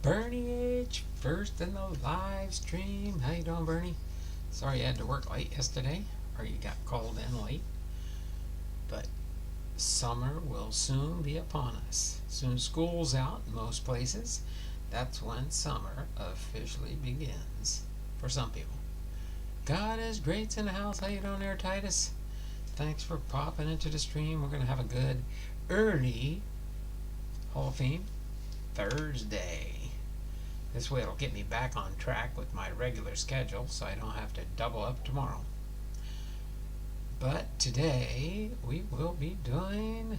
Bernie H. first in the live stream. How you doing, Bernie? Sorry you had to work late yesterday, or you got called in late. But summer will soon be upon us. Soon school's out in most places. That's when summer officially begins for some people. God is great's in the house. How you doing there, Titus? Thanks for popping into the stream. We're going to have a good early Hall of Fame Thursday. This way it'll get me back on track with my regular schedule so I don't have to double up tomorrow. But today we will be doing...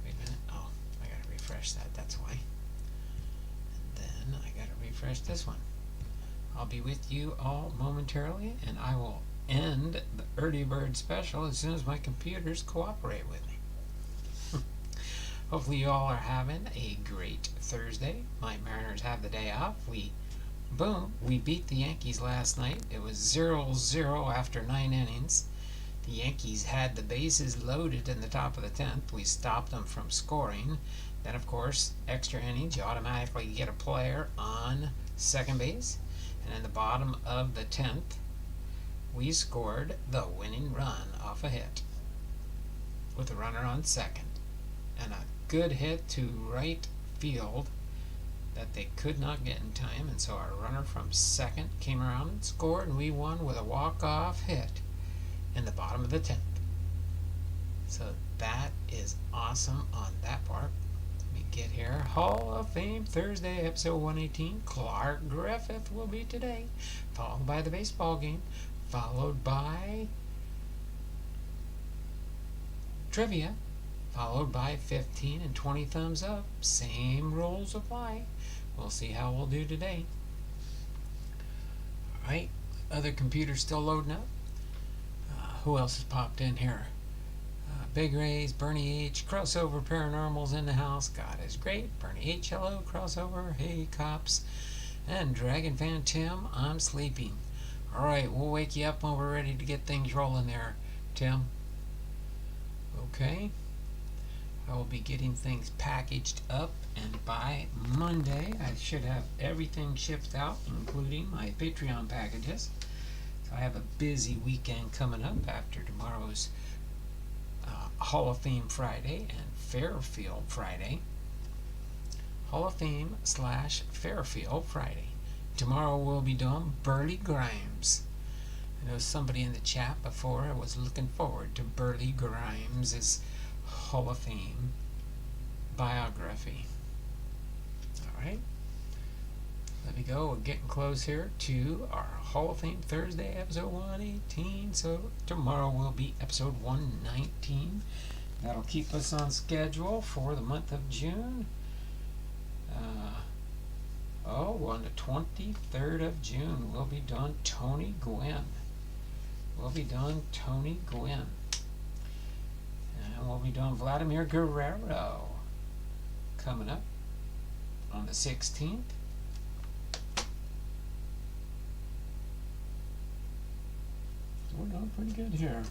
Wait a minute. Oh, I gotta refresh that. That's why. And then I gotta refresh this one. I'll be with you all momentarily, and I will end the early bird special as soon as my computers cooperate with me. Hopefully you all are having a great Thursday. My Mariners have the day off. We beat the Yankees last night. It was 0-0 after 9 innings. The Yankees had the bases loaded in the top of the 10th. We stopped them from scoring. Then, of course, extra innings, you automatically get a player on second base. And in the bottom of the 10th, we scored the winning run off a hit with a runner on second. And a good hit to right field that they could not get in time, and so our runner from second came around and scored, and we won with a walk-off hit in the bottom of the 10th. So that is awesome on that part. Let me get here. Hall of Fame Thursday, episode 118. Clark Griffith will be today, followed by the baseball game, followed by trivia, followed by 15 and 20 thumbs up. Same rules apply. We'll see how we'll do today. Alright, other computers still loading up. Who else has popped in here? Big Rays, Bernie H, Crossover Paranormal's in the house. God is great. Bernie H, hello, Crossover. Hey, Cops. And Dragon Fan Tim, I'm sleeping. Alright, we'll wake you up when we're ready to get things rolling there, Tim. Okay. I will be getting things packaged up, and by Monday I should have everything shipped out, including my Patreon packages. So I have a busy weekend coming up after tomorrow's Hall of Fame Friday and Fairfield Friday. Hall of Fame / Fairfield Friday. Tomorrow we'll be doing Burley Grimes. I know somebody in the chat before was looking forward to Burley Grimes' Hall of Fame biography. Alright, let me go. We're getting close here to our Hall of Fame Thursday episode 118. So tomorrow will be episode 119. That'll keep us on schedule for the month of June. On the 23rd of June we'll be done Tony Gwynn. And we'll be doing Vladimir Guerrero coming up on the 16th. We're doing pretty good here.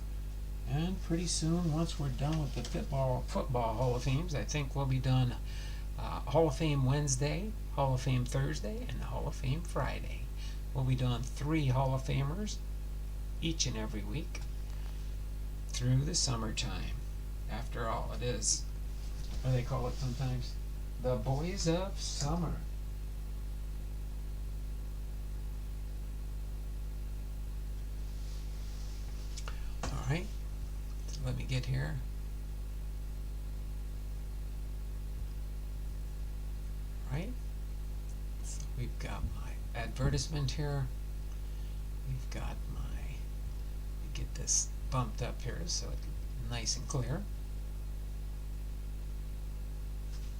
And pretty soon, once we're done with the football Hall of Fames, I think we'll be done Hall of Fame Wednesday, Hall of Fame Thursday, and Hall of Fame Friday. We'll be doing 3 Hall of Famers each and every week through the summertime. After all, it is, what do they call it sometimes? The boys of summer. Alright, so let me get here. Right, so we've got my advertisement here. We've got my, let me get this bumped up here so it's nice and clear.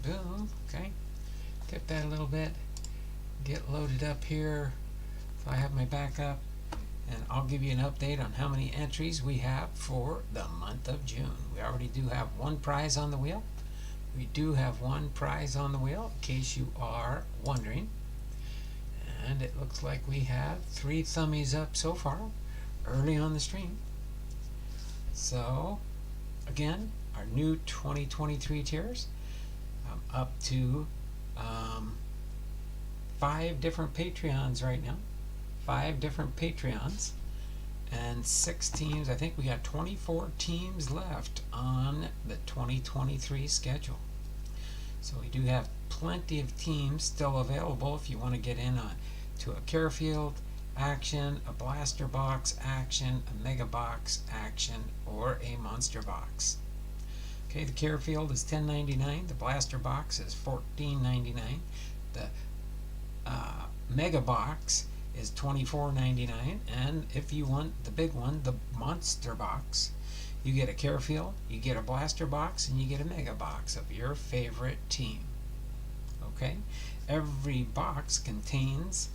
Boom. Okay, get that a little bit, get loaded up here so I have my backup, and I'll give you an update on how many entries we have for the month of June. We already do have one prize on the wheel. In case you are wondering, and it looks like we have 3 thummies up so far early on the stream. So again, our new 2023 tiers. up to 5 different Patreons right now. 5 different Patreons. And 6 teams. I think we got 24 teams left on the 2023 schedule. So we do have plenty of teams still available if you want to get in to a Carefield action, a blaster box action, a mega box action, or a monster box. Okay, the Carefield is $10.99. The blaster box is $14.99. The mega box is $24.99, and if you want the big one, the monster box, you get a Carefield, you get a blaster box, and you get a mega box of your favorite team. Okay, every box contains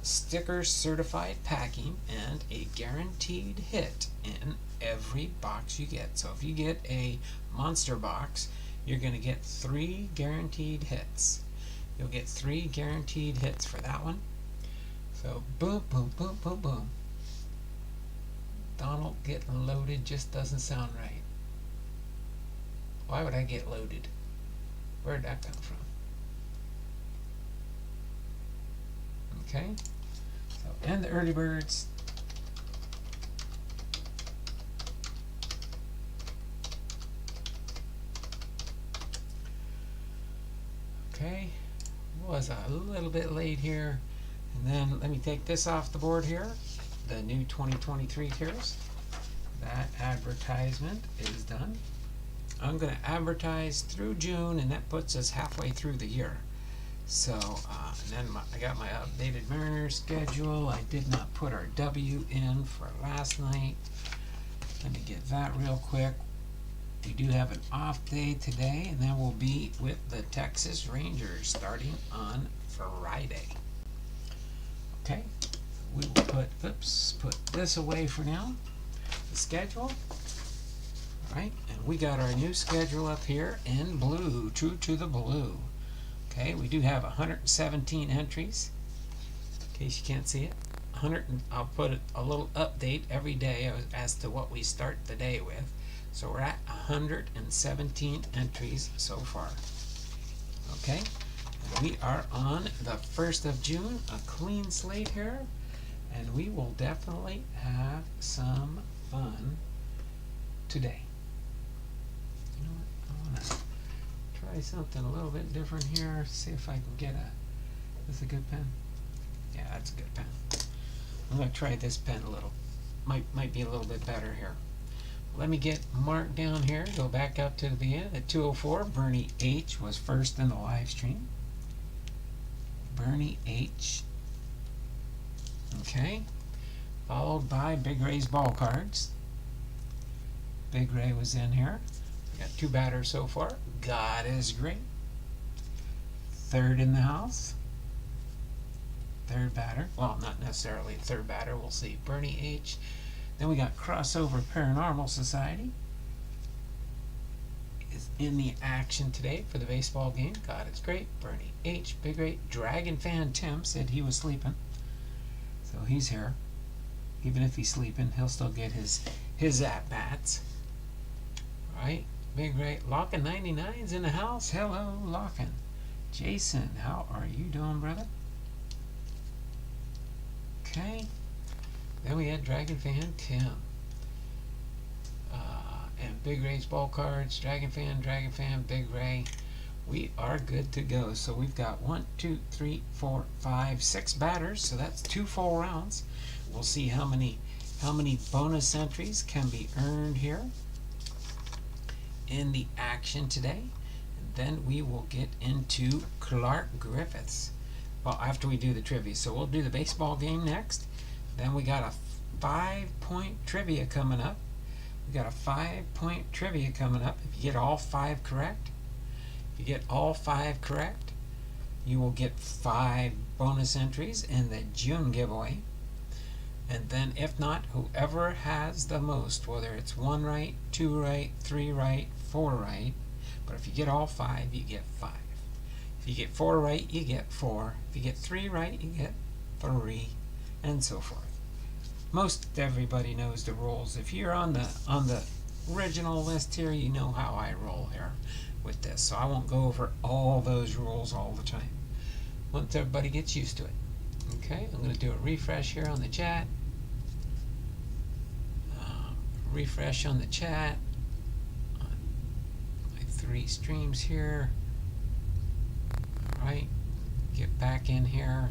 sticker certified packing and a guaranteed hit in every box you get. So if you get a monster box, you're going to get 3 guaranteed hits. You'll get 3 guaranteed hits for that one. So boom, boom, boom, boom, boom. Donald getting loaded just doesn't sound right. Why would I get loaded? Where'd that come from? Okay. So, and the early birds. Okay. Was a little bit late here. And then let me take this off the board here. The new 2023 tiers. That advertisement is done. I'm going to advertise through June, and that puts us halfway through the year. So, and then I got my updated Mariners schedule. I did not put our W in for last night. Let me get that real quick. We do have an off day today, and then we'll be with the Texas Rangers starting on Friday. Okay, we will put this away for now. The schedule. Alright, and we got our new schedule up here in blue, true to the blue. Okay, we do have 117 entries, in case you can't see it. I'll put a little update every day as to what we start the day with. So we're at 117 entries so far. Okay, and we are on the 1st of June, a clean slate here, and we will definitely have some fun today. You know what? I want to try something a little bit different here. See if I can get is this a good pen? Yeah, that's a good pen. I'm going to try this pen a little. Might be a little bit better here. Let me get Mark down here. Go back up to the beginning. At 2:04, Bernie H was first in the live stream. Bernie H. Okay. Followed by Big Ray's ball cards. Big Ray was in here. We got 2 batters so far. God is great. 3rd in the house. 3rd batter. Well, not necessarily 3rd batter. We'll see. Bernie H. Then we got Crossover Paranormal Society is in the action today for the baseball game. God is great. Bernie H. Big Ray. Dragon fan Tim said he was sleeping. So he's here. Even if he's sleeping, he'll still get his at-bats. Alright. Big Ray. Lockin 99's in the house. Hello, Lockin. Jason, how are you doing, brother? Okay. Then we had Dragon Fan Tim. And Big Ray's ball cards. Dragon Fan, Big Ray. We are good to go. So we've got 1, 2, 3, 4, 5, 6 batters. So that's 2 full rounds. We'll see how many bonus entries can be earned here in the action today. And then we will get into Clark Griffiths. Well, after we do the trivia. So we'll do the baseball game next. Then we got a 5-point trivia coming up. We got a 5-point trivia coming up. If you get all 5 correct, you will get 5 bonus entries in the June giveaway. And then if not, whoever has the most, whether it's 1 right, 2 right, 3 right, 4 right, but if you get all 5, you get 5. If you get 4 right, you get 4. If you get 3 right, you get 3, and so forth. Most everybody knows the rules. If you're on the original list here, you know how I roll here. with this, so I won't go over all those rules all the time. Once everybody gets used to it. Okay, I'm going to do a refresh here on the chat. Refresh on the chat. On my 3 streams here. Alright, get back in here.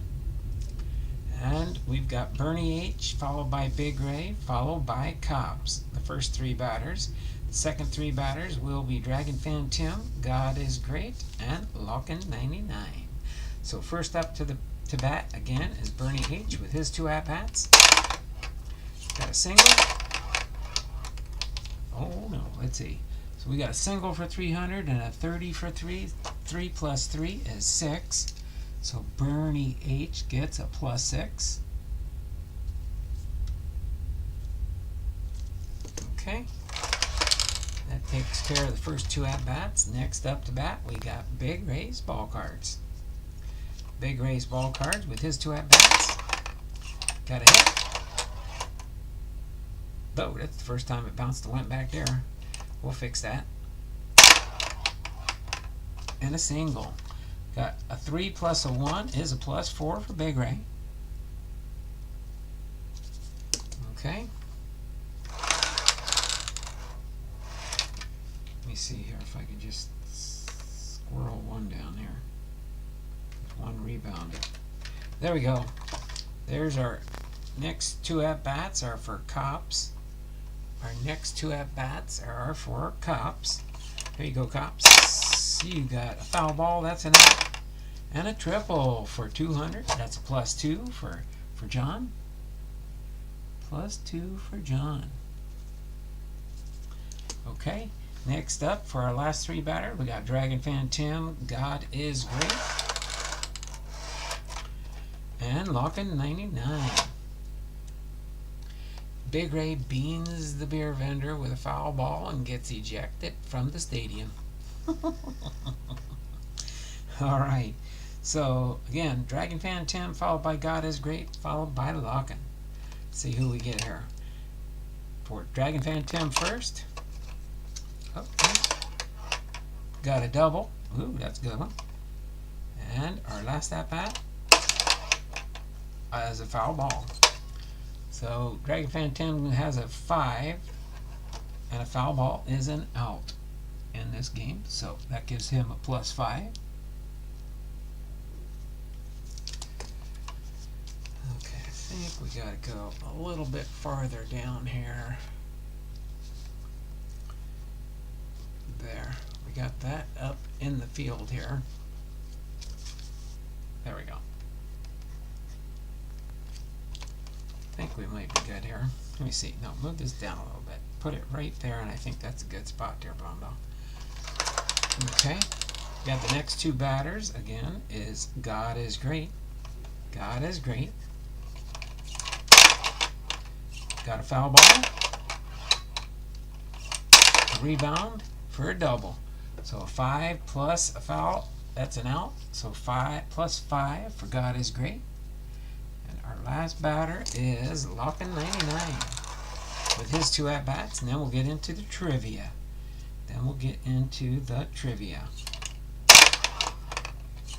And we've got Bernie H, followed by Big Ray, followed by Cobbs. The first 3 batters. The second 3 batters will be Dragon Fan Tim, God is Great, and Lockin 99. So first up to bat again is Bernie H with his 2 at-bats. Got a single. Oh no, let's see. So we got a single for 300 and a 30 for 3. 3 plus 3 is 6. So Bernie H gets a plus 6. Okay. That takes care of the first 2 at-bats. Next up to bat, we got Big Ray's ball cards. Big Ray's ball cards with his 2 at-bats. Got a hit. Oh, that's the first time it bounced and went back there. We'll fix that. And a single. Got a 3 plus a 1 is a plus 4 for Big Ray. Okay. Let me see here if I can just squirrel one down here. There's one rebounded. There we go. There's our next 2 at-bats are for Cops. Our next 2 at-bats are for Cops. Here you go, Cops. You got a foul ball, that's an out. And a triple for 200. That's a plus 2 for John. Plus 2 for John. Okay. Next up for our last 3 batters, we got Dragon Fan Tim, God is Great. And Lockin 99. Big Ray beans the beer vendor with a foul ball and gets ejected from the stadium. Alright, so again, Dragon Fan Tim followed by God is Great, followed by Lockin. See who we get here. For Dragon Fan Tim first. Okay. Got a double. Ooh, that's a good one. And our last at bat is a foul ball. So Dragon Fan Tim has a 5, and a foul ball is an out in this game. So that gives him a plus 5. Okay, I think we got to go a little bit farther down here. There. We got that up in the field here. There we go. I think we might be good here. Let me see. No, move this down a little bit. Put it right there, and I think that's a good spot there, Bondo. Okay. Got the next 2 batters, again, is God is Great. God is Great. Got a foul ball. A rebound for a double. So a 5 plus a foul, that's an out. So 5 plus 5 for God is Great. And our last batter is Lockin 99 with his 2 at-bats, and then we'll get into the trivia.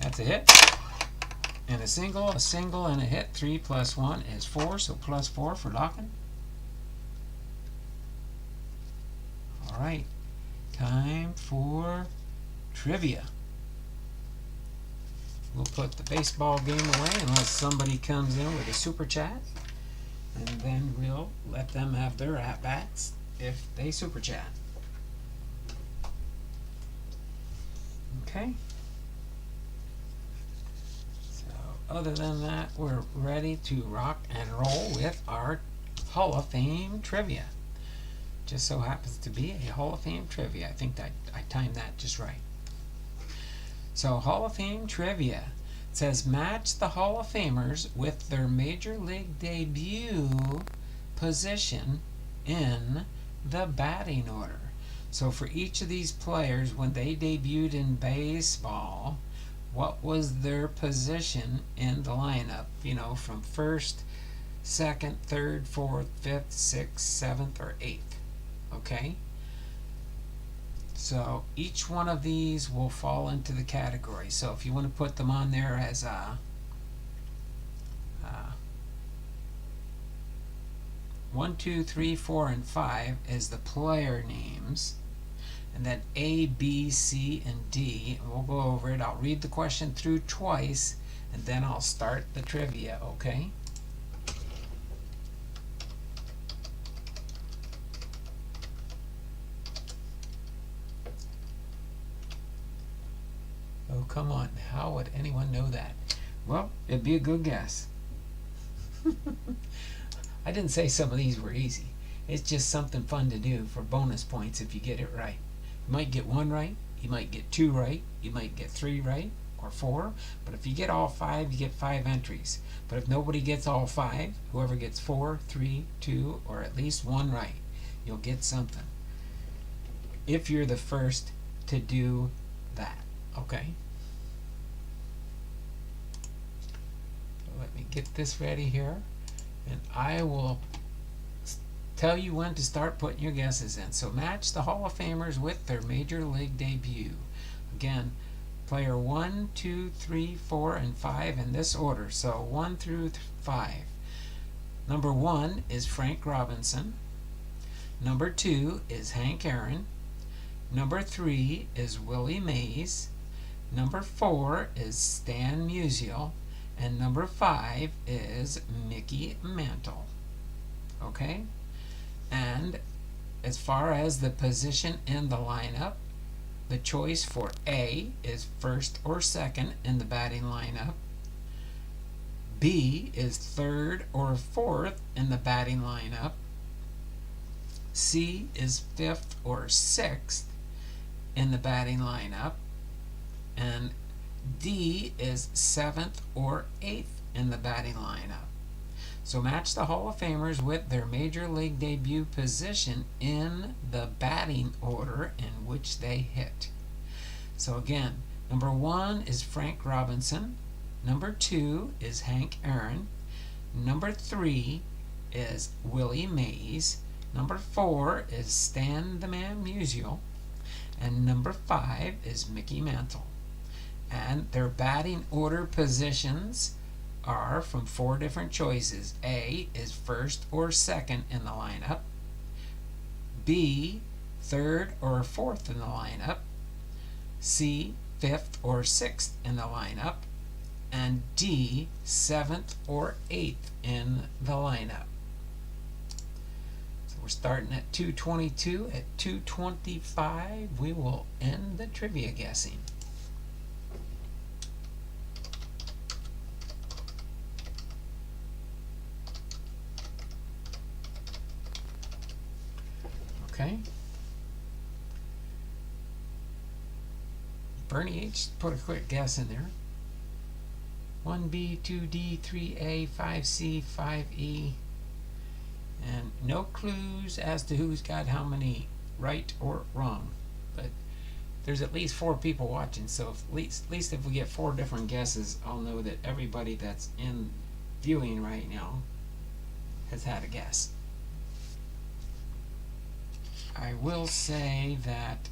That's a hit. And a single and a hit. 3 plus 1 is 4, so plus 4 for Lockin. Alright. Time for trivia. We'll put the baseball game away unless somebody comes in with a super chat, and then we'll let them have their at-bats if they super chat. Okay. So other than that, we're ready to rock and roll with our Hall of Fame trivia. Just so happens to be a Hall of Fame trivia. I think that I timed that just right. So Hall of Fame trivia. It says match the Hall of Famers with their Major League debut position in the batting order. So for each of these players, when they debuted in baseball, what was their position in the lineup? You know, from first, second, third, fourth, fifth, sixth, seventh, or eighth. Okay? So each one of these will fall into the category. So if you want to put them on there as a 1, 2, 3, 4, and 5 is the player names, and then A, B, C, and D. And we'll go over it. I'll read the question through twice, and then I'll start the trivia. Okay? Oh, come on. How would anyone know that? Well, it'd be a good guess. I didn't say some of these were easy. It's just something fun to do for bonus points if you get it right. You might get 1 right, you might get 2 right, you might get 3 right, or 4, but if you get all 5, you get 5 entries. But if nobody gets all 5, whoever gets 4, 3, 2, or at least 1 right, you'll get something. If you're the first to do that, okay? Let me get this ready here, and I will tell you when to start putting your guesses in. So match the Hall of Famers with their Major League debut. Again, player 1, 2, 3, 4, and 5 in this order. So 1 through 5. Number 1 is Frank Robinson. Number 2 is Hank Aaron. Number 3 is Willie Mays. Number 4 is Stan Musial. And number 5 is Mickey Mantle. Okay? And as far as the position in the lineup, the choice for A is first or second in the batting lineup. B is third or fourth in the batting lineup. C is fifth or sixth in the batting lineup. And D is 7th or 8th in the batting lineup. So match the Hall of Famers with their Major League debut position in the batting order in which they hit. So again, number 1 is Frank Robinson. Number 2 is Hank Aaron. Number 3 is Willie Mays. Number 4 is Stan the Man Musial. And number 5 is Mickey Mantle. And their batting order positions are from 4 different choices. A is first or second in the lineup. B, third or fourth in the lineup. C, fifth or sixth in the lineup. And D, 7th or 8th in the lineup. So we're starting at 2:22. At 2:25, we will end the trivia guessing. Okay. Bernie H, put a quick guess in there. 1B, 2D, 3A, 5C, 5E. And no clues as to who's got how many right or wrong. But there's at least 4 people watching, so at least if we get 4 different guesses, I'll know that everybody that's in viewing right now has had a guess. I will say that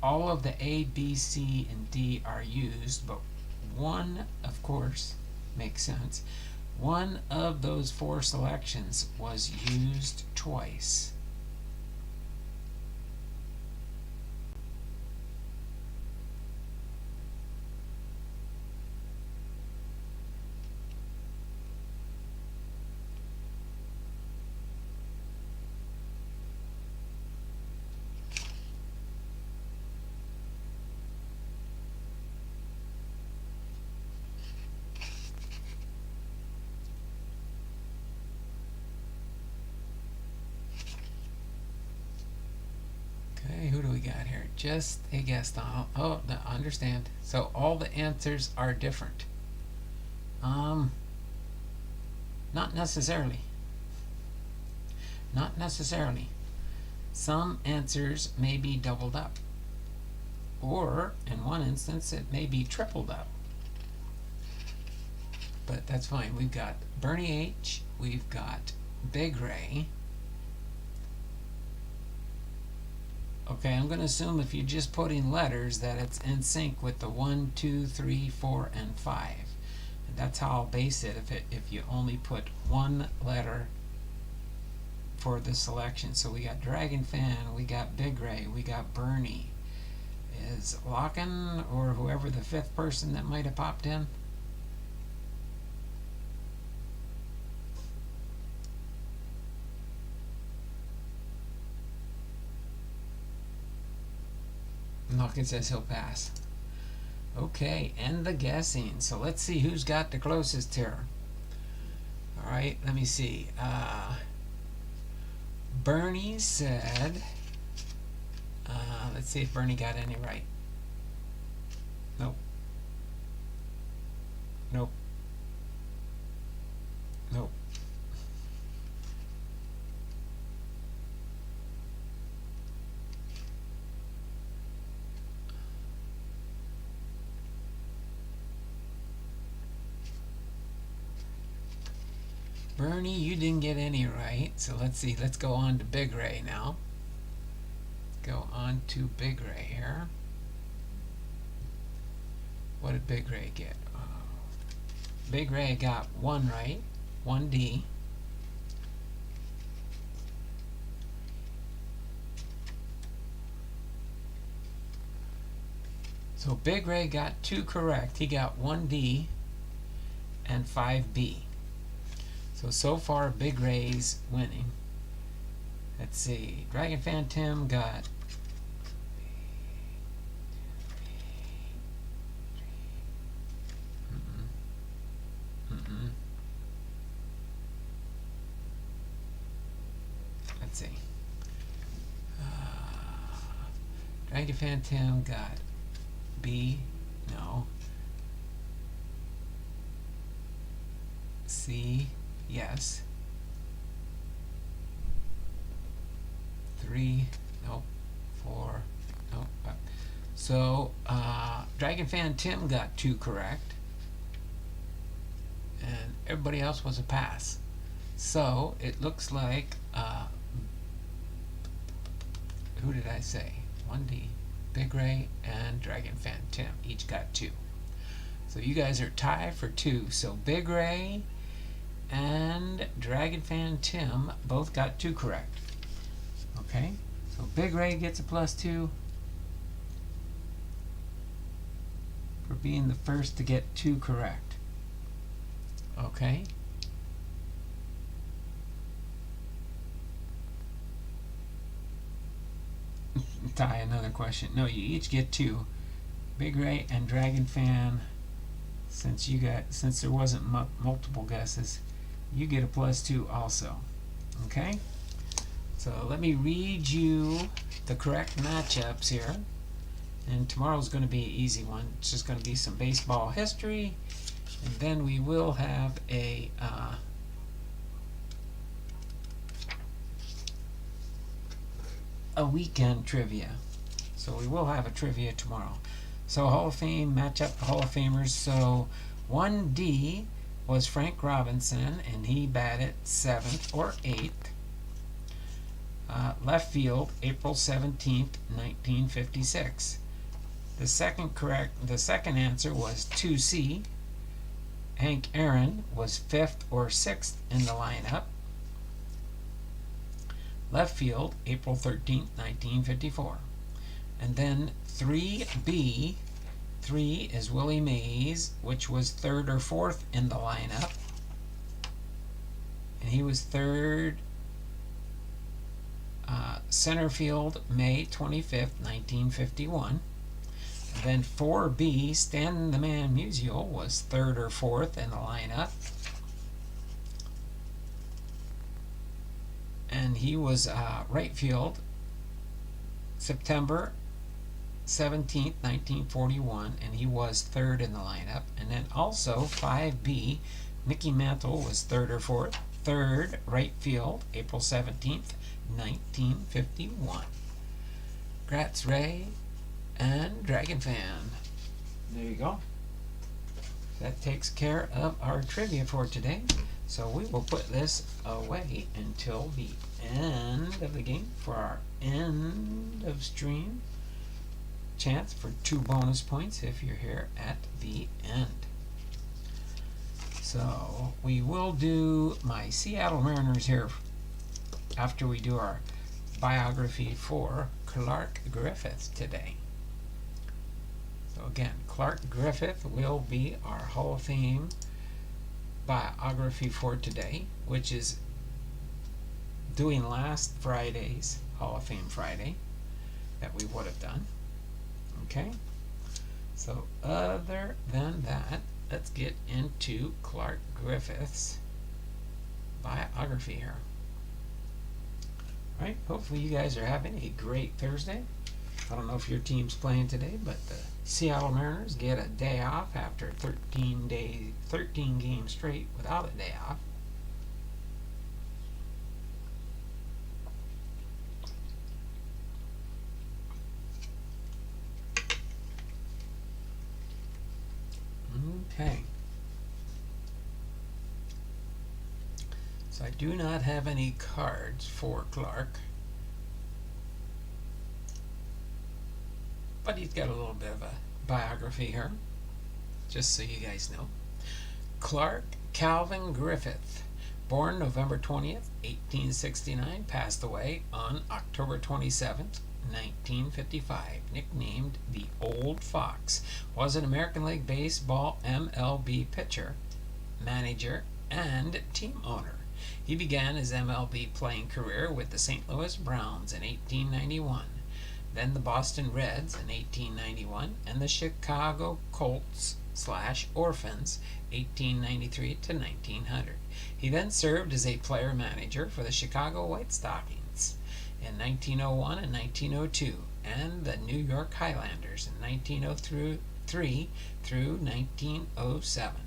all of the A, B, C, and D are used, but one, of course, makes sense. One of those 4 selections was used twice. Who do we got here? Just a guess. Oh, I understand. So all the answers are different. Not necessarily. Not necessarily. Some answers may be doubled up. or in one instance it may be tripled up. But that's fine. We've got Bernie H, we've got Big Ray. Okay, I'm going to assume if you just put in letters that it's in sync with the 1, 2, 3, 4, and 5. And that's how I'll base it if you only put one letter for the selection. So we got Dragon Fan, we got Big Ray, we got Bernie. Is Locken or whoever the fifth person that might have popped in? Locken says he'll pass. Okay, end the guessing. So let's see who's got the closest here. Alright, let me see. Bernie said, let's see if Bernie got any right. Nope. Nope. Nope. Bernie, you didn't get any right. So let's see. Let's go on to Big Ray now. Go on to Big Ray here. What did Big Ray get? Big Ray got 1 right. 1D. So Big Ray got 2 correct. He got 1D and 5B. So far, Big Ray's winning. Let's see. Dragon Fan Tim got let's see. Dragon Fan Tim got B. No. C. Yes. 3. Nope. 4. Nope. So, Dragon Fan Tim got 2 correct. And everybody else was a pass. So, it looks like, who did I say? 1D, Big Ray, and Dragon Fan Tim each got 2. So, you guys are tied for 2. So, Big Ray and Dragon Fan Tim both got 2 correct. Okay, so Big Ray gets a +2 for being the first to get 2 correct. Okay. Ty, another question. No, you each get 2. Big Ray and Dragon Fan, since there wasn't multiple guesses, you get a +2 also. Okay? So let me read you the correct matchups here. And tomorrow's going to be an easy one. It's just going to be some baseball history. And then we will have a weekend trivia. So we will have a trivia tomorrow. So Hall of Fame matchup, Hall of Famers. So 1D was Frank Robinson, and he batted 7th or 8th. Left field, April 17th, 1956. The second answer was 2C. Hank Aaron was 5th or 6th in the lineup. Left field, April 13th, 1954. And then 3B, 3 is Willie Mays, which was 3rd or 4th in the lineup. And he was 3rd. Center field, May 25th, 1951. And then 4B, Stan the Man Musial, was 3rd or 4th in the lineup. And he was right field, September 17th, 1941, and he was 3rd in the lineup. And then also 5B, Mickey Mantle was 3rd or 4th. 3rd, right field, April 17th, 1951. Grats Ray and Dragon Fan. There you go. That takes care of our trivia for today. So we will put this away until the end of the game for our end of stream chance for 2 bonus points if you're here at the end. So we will do my Seattle Mariners here after we do our biography for Clark Griffith today. So again, Clark Griffith will be our Hall of Fame biography for today, which is doing last Friday's Hall of Fame Friday that we would have done. Okay, so other than that, let's get into Clark Griffith's biography here. Alright, hopefully you guys are having a great Thursday. I don't know if your team's playing today, but the Seattle Mariners get a day off after 13 games straight without a day off. Okay. So I do not have any cards for Clark, but he's got a little bit of a biography here, just so you guys know. Clark Calvin Griffith, born November 20th, 1869, passed away on October 27th, 1955, nicknamed the Old Fox, was an American League Baseball MLB pitcher, manager, and team owner. He began his MLB playing career with the St. Louis Browns in 1891, then the Boston Reds in 1891, and the Chicago Colts/Orphans 1893 to 1900. He then served as a player manager for the Chicago White Stockings in 1901 and 1902, and the New York Highlanders in 1903 through 1907.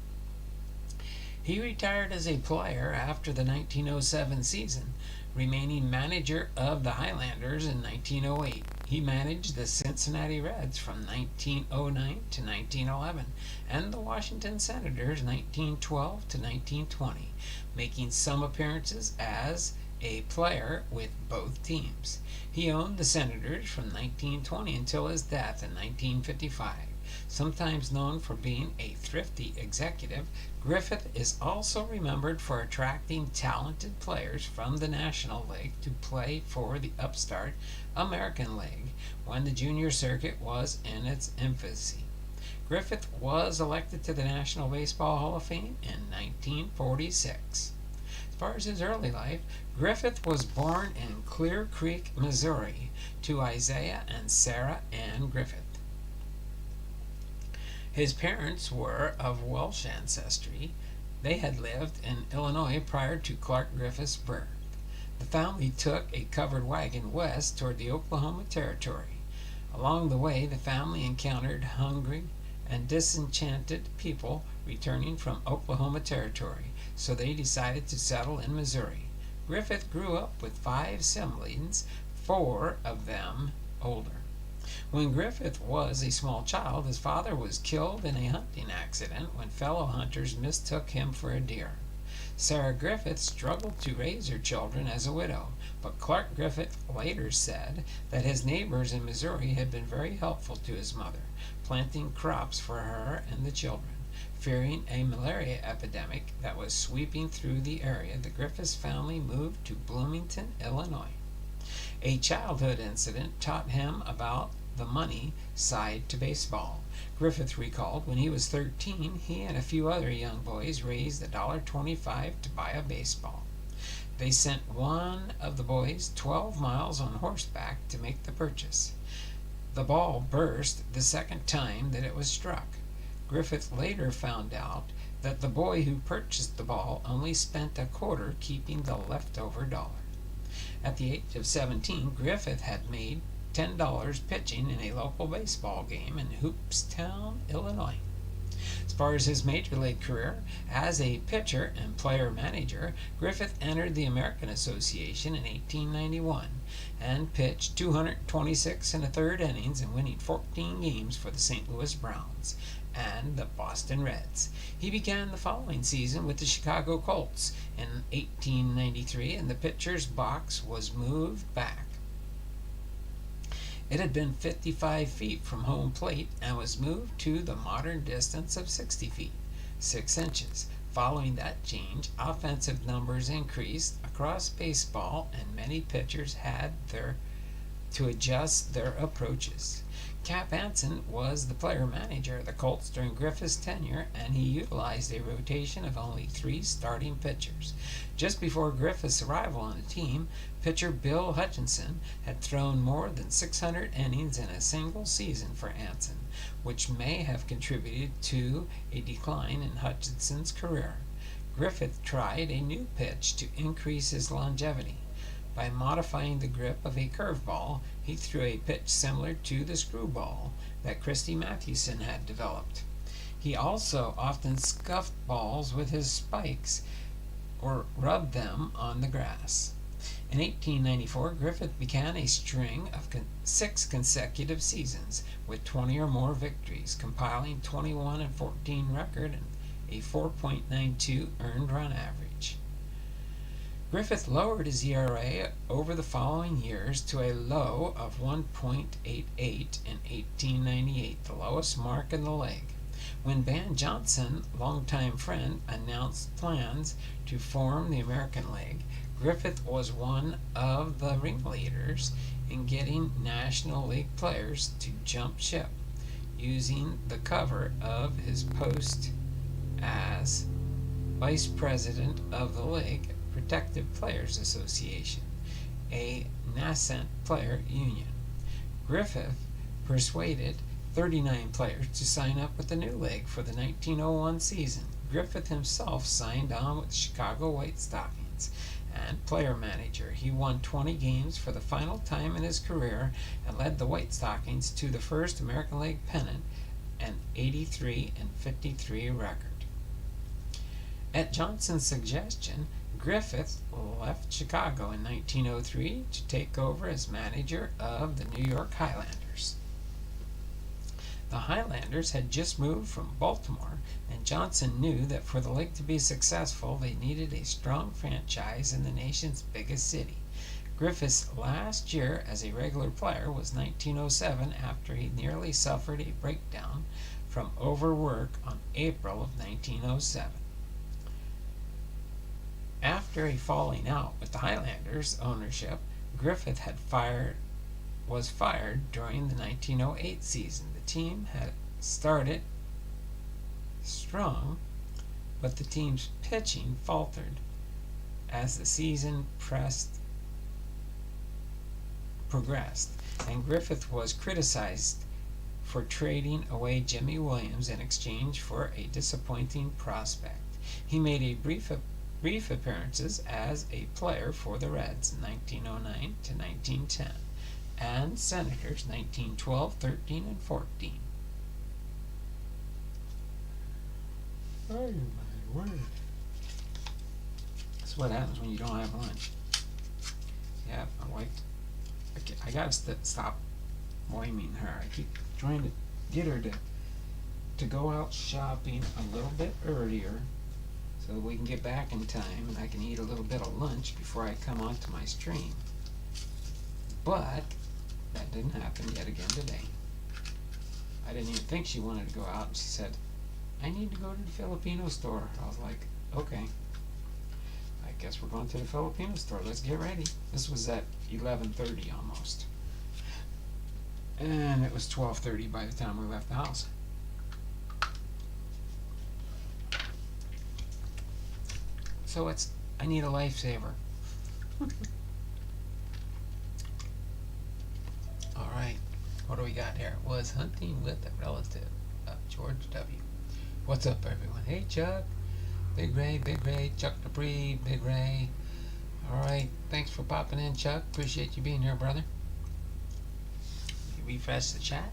He retired as a player after the 1907 season, remaining manager of the Highlanders in 1908. He managed the Cincinnati Reds from 1909 to 1911 and the Washington Senators 1912 to 1920, making some appearances as a player with both teams. He owned the Senators from 1920 until his death in 1955. Sometimes known for being a thrifty executive, Griffith is also remembered for attracting talented players from the National League to play for the upstart American League when the junior circuit was in its infancy. Griffith was elected to the National Baseball Hall of Fame in 1946. As far as his early life, Griffith was born in Clear Creek, Missouri, to Isaiah and Sarah Ann Griffith. His parents were of Welsh ancestry. They had lived in Illinois prior to Clark Griffith's birth. The family took a covered wagon west toward the Oklahoma Territory. Along the way, the family encountered hungry and disenchanted people returning from Oklahoma Territory, so they decided to settle in Missouri. Griffith grew up with 5 siblings, 4 of them older. When Griffith was a small child, his father was killed in a hunting accident when fellow hunters mistook him for a deer. Sarah Griffith struggled to raise her children as a widow, but Clark Griffith later said that his neighbors in Missouri had been very helpful to his mother, planting crops for her and the children. Fearing a malaria epidemic that was sweeping through the area, the Griffith family moved to Bloomington, Illinois. A childhood incident taught him about the money side to baseball. Griffith recalled when he was 13, he and a few other young boys raised $1.25 to buy a baseball. They sent one of the boys 12 miles on horseback to make the purchase. The ball burst the second time that it was struck. Griffith later found out that the boy who purchased the ball only spent a quarter keeping the leftover dollar. At the age of 17, Griffith had made $10 pitching in a local baseball game in Hoopstown, Illinois. As far as his major league career, as a pitcher and player manager, Griffith entered the American Association in 1891 and pitched 226 and a third innings in winning 14 games for the St. Louis Browns and the Boston Reds. He began the following season with the Chicago Colts in 1893, and the pitcher's box was moved back. It had been 55 feet from home plate and was moved to the modern distance of 60 feet, 6 inches. Following that change, offensive numbers increased across baseball and many pitchers had to adjust their approaches. Cap Anson was the player manager of the Colts during Griffith's tenure, and he utilized a rotation of only 3 starting pitchers. Just before Griffith's arrival on the team, pitcher Bill Hutchinson had thrown more than 600 innings in a single season for Anson, which may have contributed to a decline in Hutchinson's career. Griffith tried a new pitch to increase his longevity. By modifying the grip of a curveball, he threw a pitch similar to the screwball that Christy Mathewson had developed. He also often scuffed balls with his spikes or rubbed them on the grass. In 1894, Griffith began a string of 6 consecutive seasons with 20 or more victories, compiling 21-14 record and a 4.92 earned run average. Griffith lowered his ERA over the following years to a low of 1.88 in 1898, the lowest mark in the league. When Van Johnson, longtime friend, announced plans to form the American League, Griffith was one of the ringleaders in getting National League players to jump ship, using the cover of his post as vice president of the league Protective Players Association, a nascent player union. Griffith persuaded 39 players to sign up with the new league for the 1901 season. Griffith himself signed on with the Chicago White Stockings and player manager. He won 20 games for the final time in his career and led the White Stockings to the first American League pennant, an 83-53 record. At Johnson's suggestion, Griffith left Chicago in 1903 to take over as manager of the New York Highlanders. The Highlanders had just moved from Baltimore, and Johnson knew that for the league to be successful, they needed a strong franchise in the nation's biggest city. Griffith's last year as a regular player was 1907, after he nearly suffered a breakdown from overwork on April of 1907. After a falling out with the Highlanders ownership, Griffith was fired during the 1908 season. The team had started strong, but the team's pitching faltered as the season progressed, and Griffith was criticized for trading away Jimmy Williams in exchange for a disappointing prospect. He made a brief appearances as a player for the Reds 1909 to 1910 and Senators 1912, 13, and 14. Oh my word. That's what happens when you don't have lunch. Yeah, my wife, I gotta stop blaming her. I keep trying to get her to go out shopping a little bit earlier so we can get back in time and I can eat a little bit of lunch before I come onto my stream. But that didn't happen yet again today. I didn't even think she wanted to go out, and she said, I need to go to the Filipino store. I was like, okay, I guess we're going to the Filipino store. Let's get ready. This was at 11:30 almost. And it was 12:30 by the time we left the house. So I need a lifesaver. Alright, what do we got here? Was hunting with a relative of George W. What's up, everyone? Hey, Chuck. Big Ray, Chuck Dupree, Big Ray. Alright, thanks for popping in, Chuck. Appreciate you being here, brother. Refresh the chat.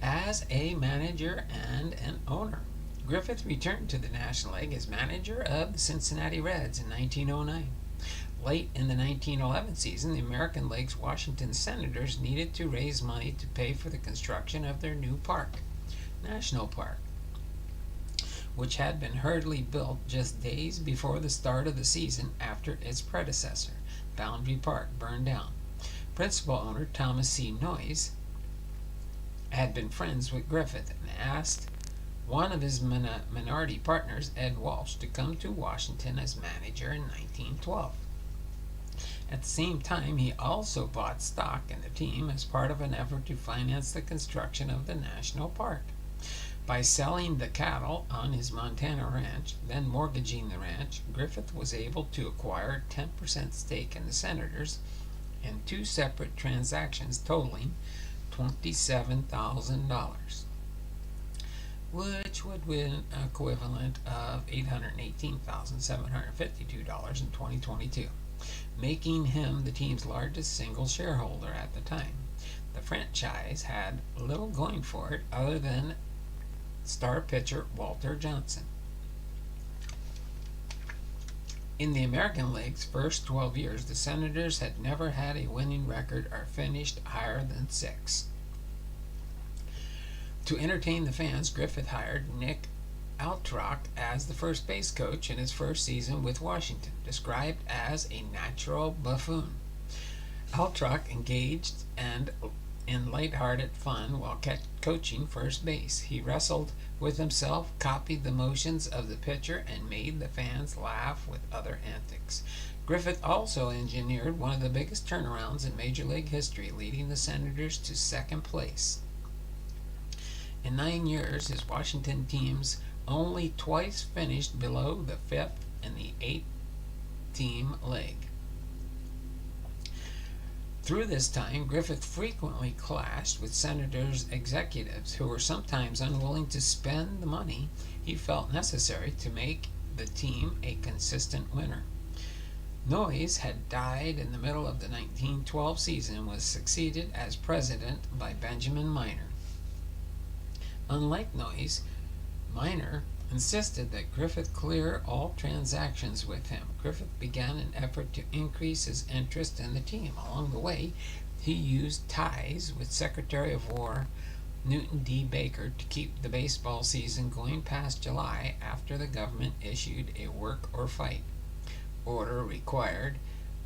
As a manager and an owner, Griffith returned to the National League as manager of the Cincinnati Reds in 1909. Late in the 1911 season, the American League's Washington Senators needed to raise money to pay for the construction of their new park, National Park, which had been hurriedly built just days before the start of the season after its predecessor, Boundary Park, burned down. Principal owner Thomas C. Noyes had been friends with Griffith and asked one of his minority partners, Ed Walsh, to come to Washington as manager in 1912. At the same time, he also bought stock in the team as part of an effort to finance the construction of the national park. By selling the cattle on his Montana ranch, then mortgaging the ranch, Griffith was able to acquire a 10% stake in the Senators in two separate transactions totaling $27,000, which would be an equivalent of $818,752 in 2022, making him the team's largest single shareholder at the time. The franchise had little going for it other than star pitcher Walter Johnson. In the American League's first 12 years, the Senators had never had a winning record or finished higher than 6. To entertain the fans, Griffith hired Nick Altrock as the first base coach in his first season with Washington, described as a natural buffoon. Altrock engaged and in lighthearted fun while coaching first base. He wrestled with himself, copied the motions of the pitcher, and made the fans laugh with other antics. Griffith also engineered one of the biggest turnarounds in Major League history, leading the Senators to second place. In 9 years, his Washington teams only twice finished below the 5th and the 8th-team league. Through this time, Griffith frequently clashed with Senators executives who were sometimes unwilling to spend the money he felt necessary to make the team a consistent winner. Noyes had died in the middle of the 1912 season and was succeeded as president by Benjamin Miner. Unlike Noyes, Miner insisted that Griffith clear all transactions with him. Griffith began an effort to increase his interest in the team. Along the way, he used ties with Secretary of War Newton D. Baker to keep the baseball season going past July after the government issued a work or fight order required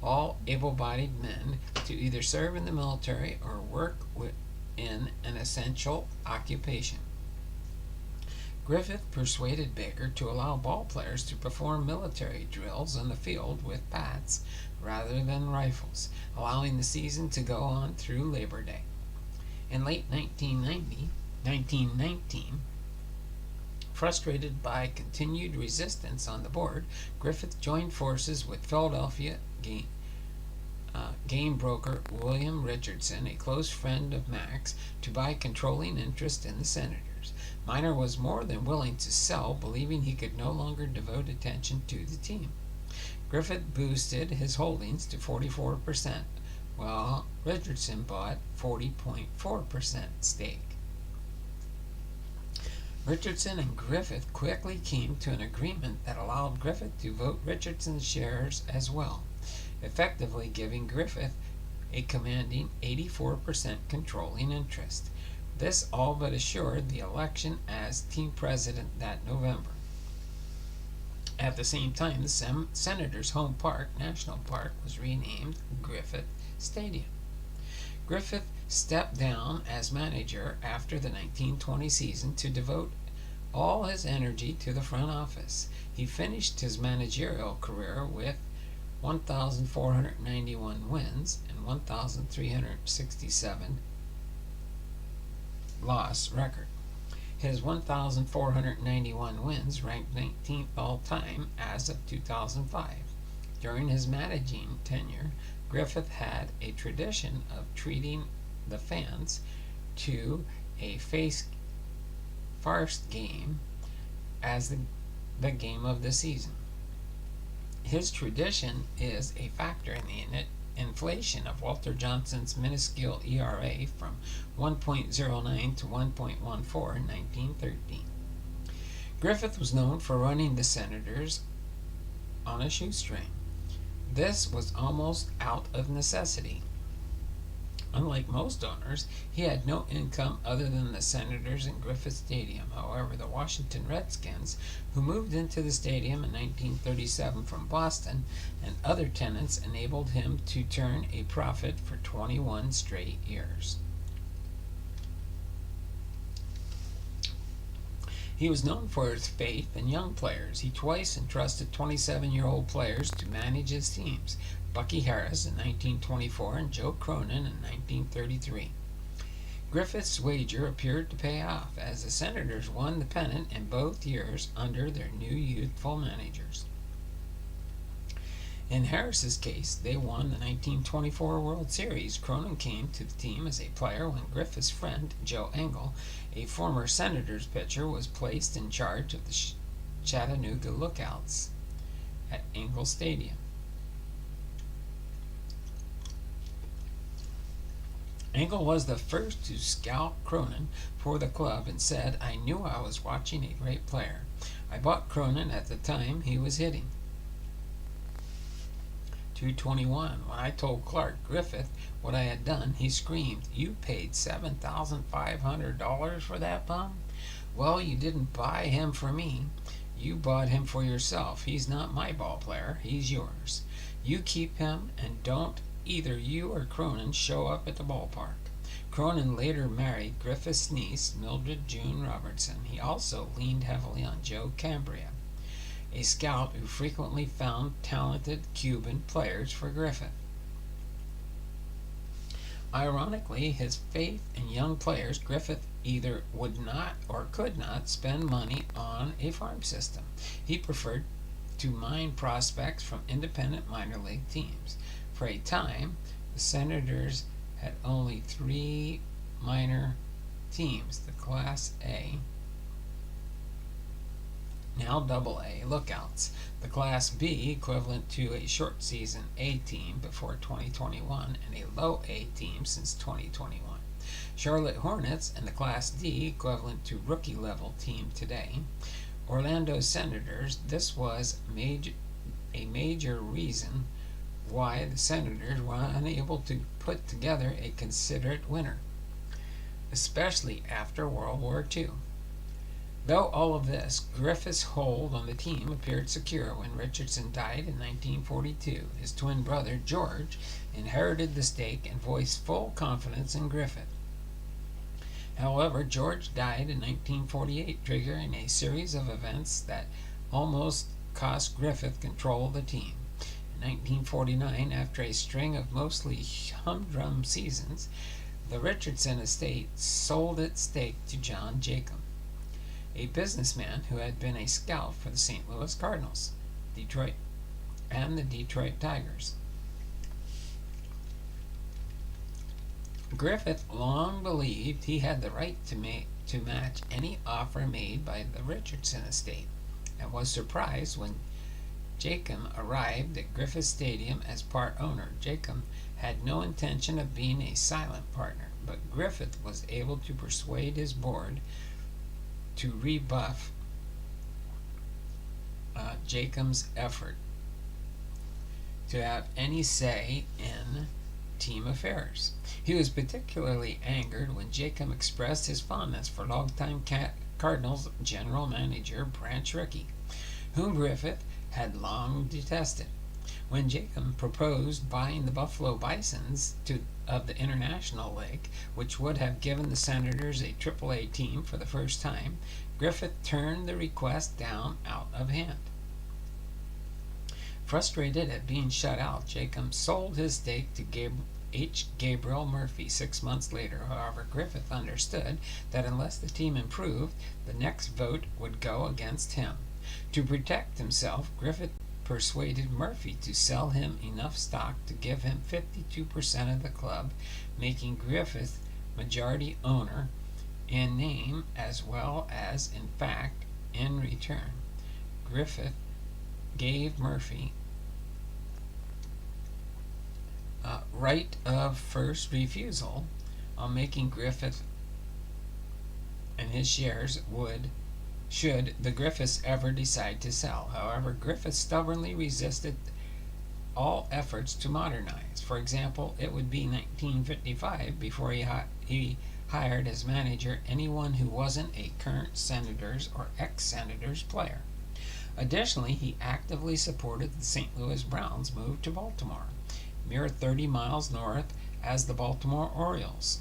all able-bodied men to either serve in the military or work in an essential occupation. Griffith persuaded Baker to allow ball players to perform military drills on the field with bats rather than rifles, allowing the season to go on through Labor Day. In late 1919, frustrated by continued resistance on the board, Griffith joined forces with Philadelphia game broker William Richardson, a close friend of Max, to buy controlling interest in the Senators. Miner was more than willing to sell, believing he could no longer devote attention to the team. Griffith boosted his holdings to 44%, while Richardson bought 40.4% stake. Richardson and Griffith quickly came to an agreement that allowed Griffith to vote Richardson's shares as well, effectively giving Griffith a commanding 84% controlling interest. This all but assured the election as team president that November. At the same time, the Senators' home park, National Park, was renamed Griffith Stadium. Griffith stepped down as manager after the 1920 season to devote all his energy to the front office. He finished his managerial career with 1,491 wins and 1,367 loss record. His 1,491 wins ranked 19th all-time as of 2005. During his managing tenure, Griffith had a tradition of treating the fans to a first game as the game of the season. His tradition is a factor in the inflation of Walter Johnson's minuscule ERA from 1.09 to 1.14 in 1913. Griffith was known for running the Senators on a shoestring. This was almost out of necessity. Unlike most owners, he had no income other than the Senators and Griffith Stadium. However, the Washington Redskins, who moved into the stadium in 1937 from Boston, and other tenants enabled him to turn a profit for 21 straight years. He was known for his faith in young players. He twice entrusted 27-year-old players to manage his teams. Bucky Harris in 1924 and Joe Cronin in 1933. Griffith's wager appeared to pay off, as the Senators won the pennant in both years under their new youthful managers. In Harris's case, they won the 1924 World Series. Cronin came to the team as a player when Griffith's friend, Joe Engel, a former Senators pitcher, was placed in charge of the Chattanooga Lookouts at Engel Stadium. Engel was the first to scout Cronin for the club and said, "I knew I was watching a great player. I bought Cronin at the time he was hitting." 221. When I told Clark Griffith what I had done, he screamed, "You paid $7,500 for that bum? Well, you didn't buy him for me. You bought him for yourself. He's not my ball player. He's yours. You keep him, and don't either you or Cronin show up at the ballpark." Cronin later married Griffith's niece, Mildred June Robertson. He also leaned heavily on Joe Cambria, a scout who frequently found talented Cuban players for Griffith. Ironically, his faith in young players, Griffith either would not or could not spend money on a farm system. He preferred to mine prospects from independent minor league teams. For a time, the Senators had only 3 minor teams: the Class A, now Double-A Lookouts, the Class B, equivalent to a short season A team before 2021, and a low A team since 2021. Charlotte Hornets, and the Class D, equivalent to rookie level team today. Orlando Senators. This was a major reason why the Senators were unable to put together a considerate winner, especially after World War II. Though all of this, Griffith's hold on the team appeared secure when Richardson died in 1942. His twin brother, George, inherited the stake and voiced full confidence in Griffith. However, George died in 1948, triggering a series of events that almost cost Griffith control of the team. In 1949, after a string of mostly humdrum seasons, the Richardson estate sold its stake to John Jacob, a businessman who had been a scout for the St. Louis Cardinals, Detroit, and the Detroit Tigers. Griffith long believed he had the right to match any offer made by the Richardson estate, and was surprised when Jacob arrived at Griffith Stadium as part owner. Jacob had no intention of being a silent partner, but Griffith was able to persuade his board to rebuff Jacob's effort to have any say in team affairs. He was particularly angered when Jacob expressed his fondness for longtime Cardinals general manager Branch Rickey, whom Griffith had long detested. When Jacob proposed buying the Buffalo Bisons of the International League, which would have given the Senators a Triple-A team for the first time, Griffith turned the request down out of hand. Frustrated at being shut out, Jacob sold his stake to Gabriel Murphy 6 months later. However, Griffith understood that unless the team improved, the next vote would go against him. To protect himself, Griffith persuaded Murphy to sell him enough stock to give him 52% of the club, making Griffith majority owner in name as well as in fact. In return, Griffith gave Murphy right of first refusal on making Griffith and his shares would should the Griffiths ever decide to sell. However, Griffith stubbornly resisted all efforts to modernize. For example, it would be 1955 before he hired as manager anyone who wasn't a current Senators or ex-Senators player. Additionally, he actively supported the St. Louis Browns' move to Baltimore, mere 30 miles north as the Baltimore Orioles,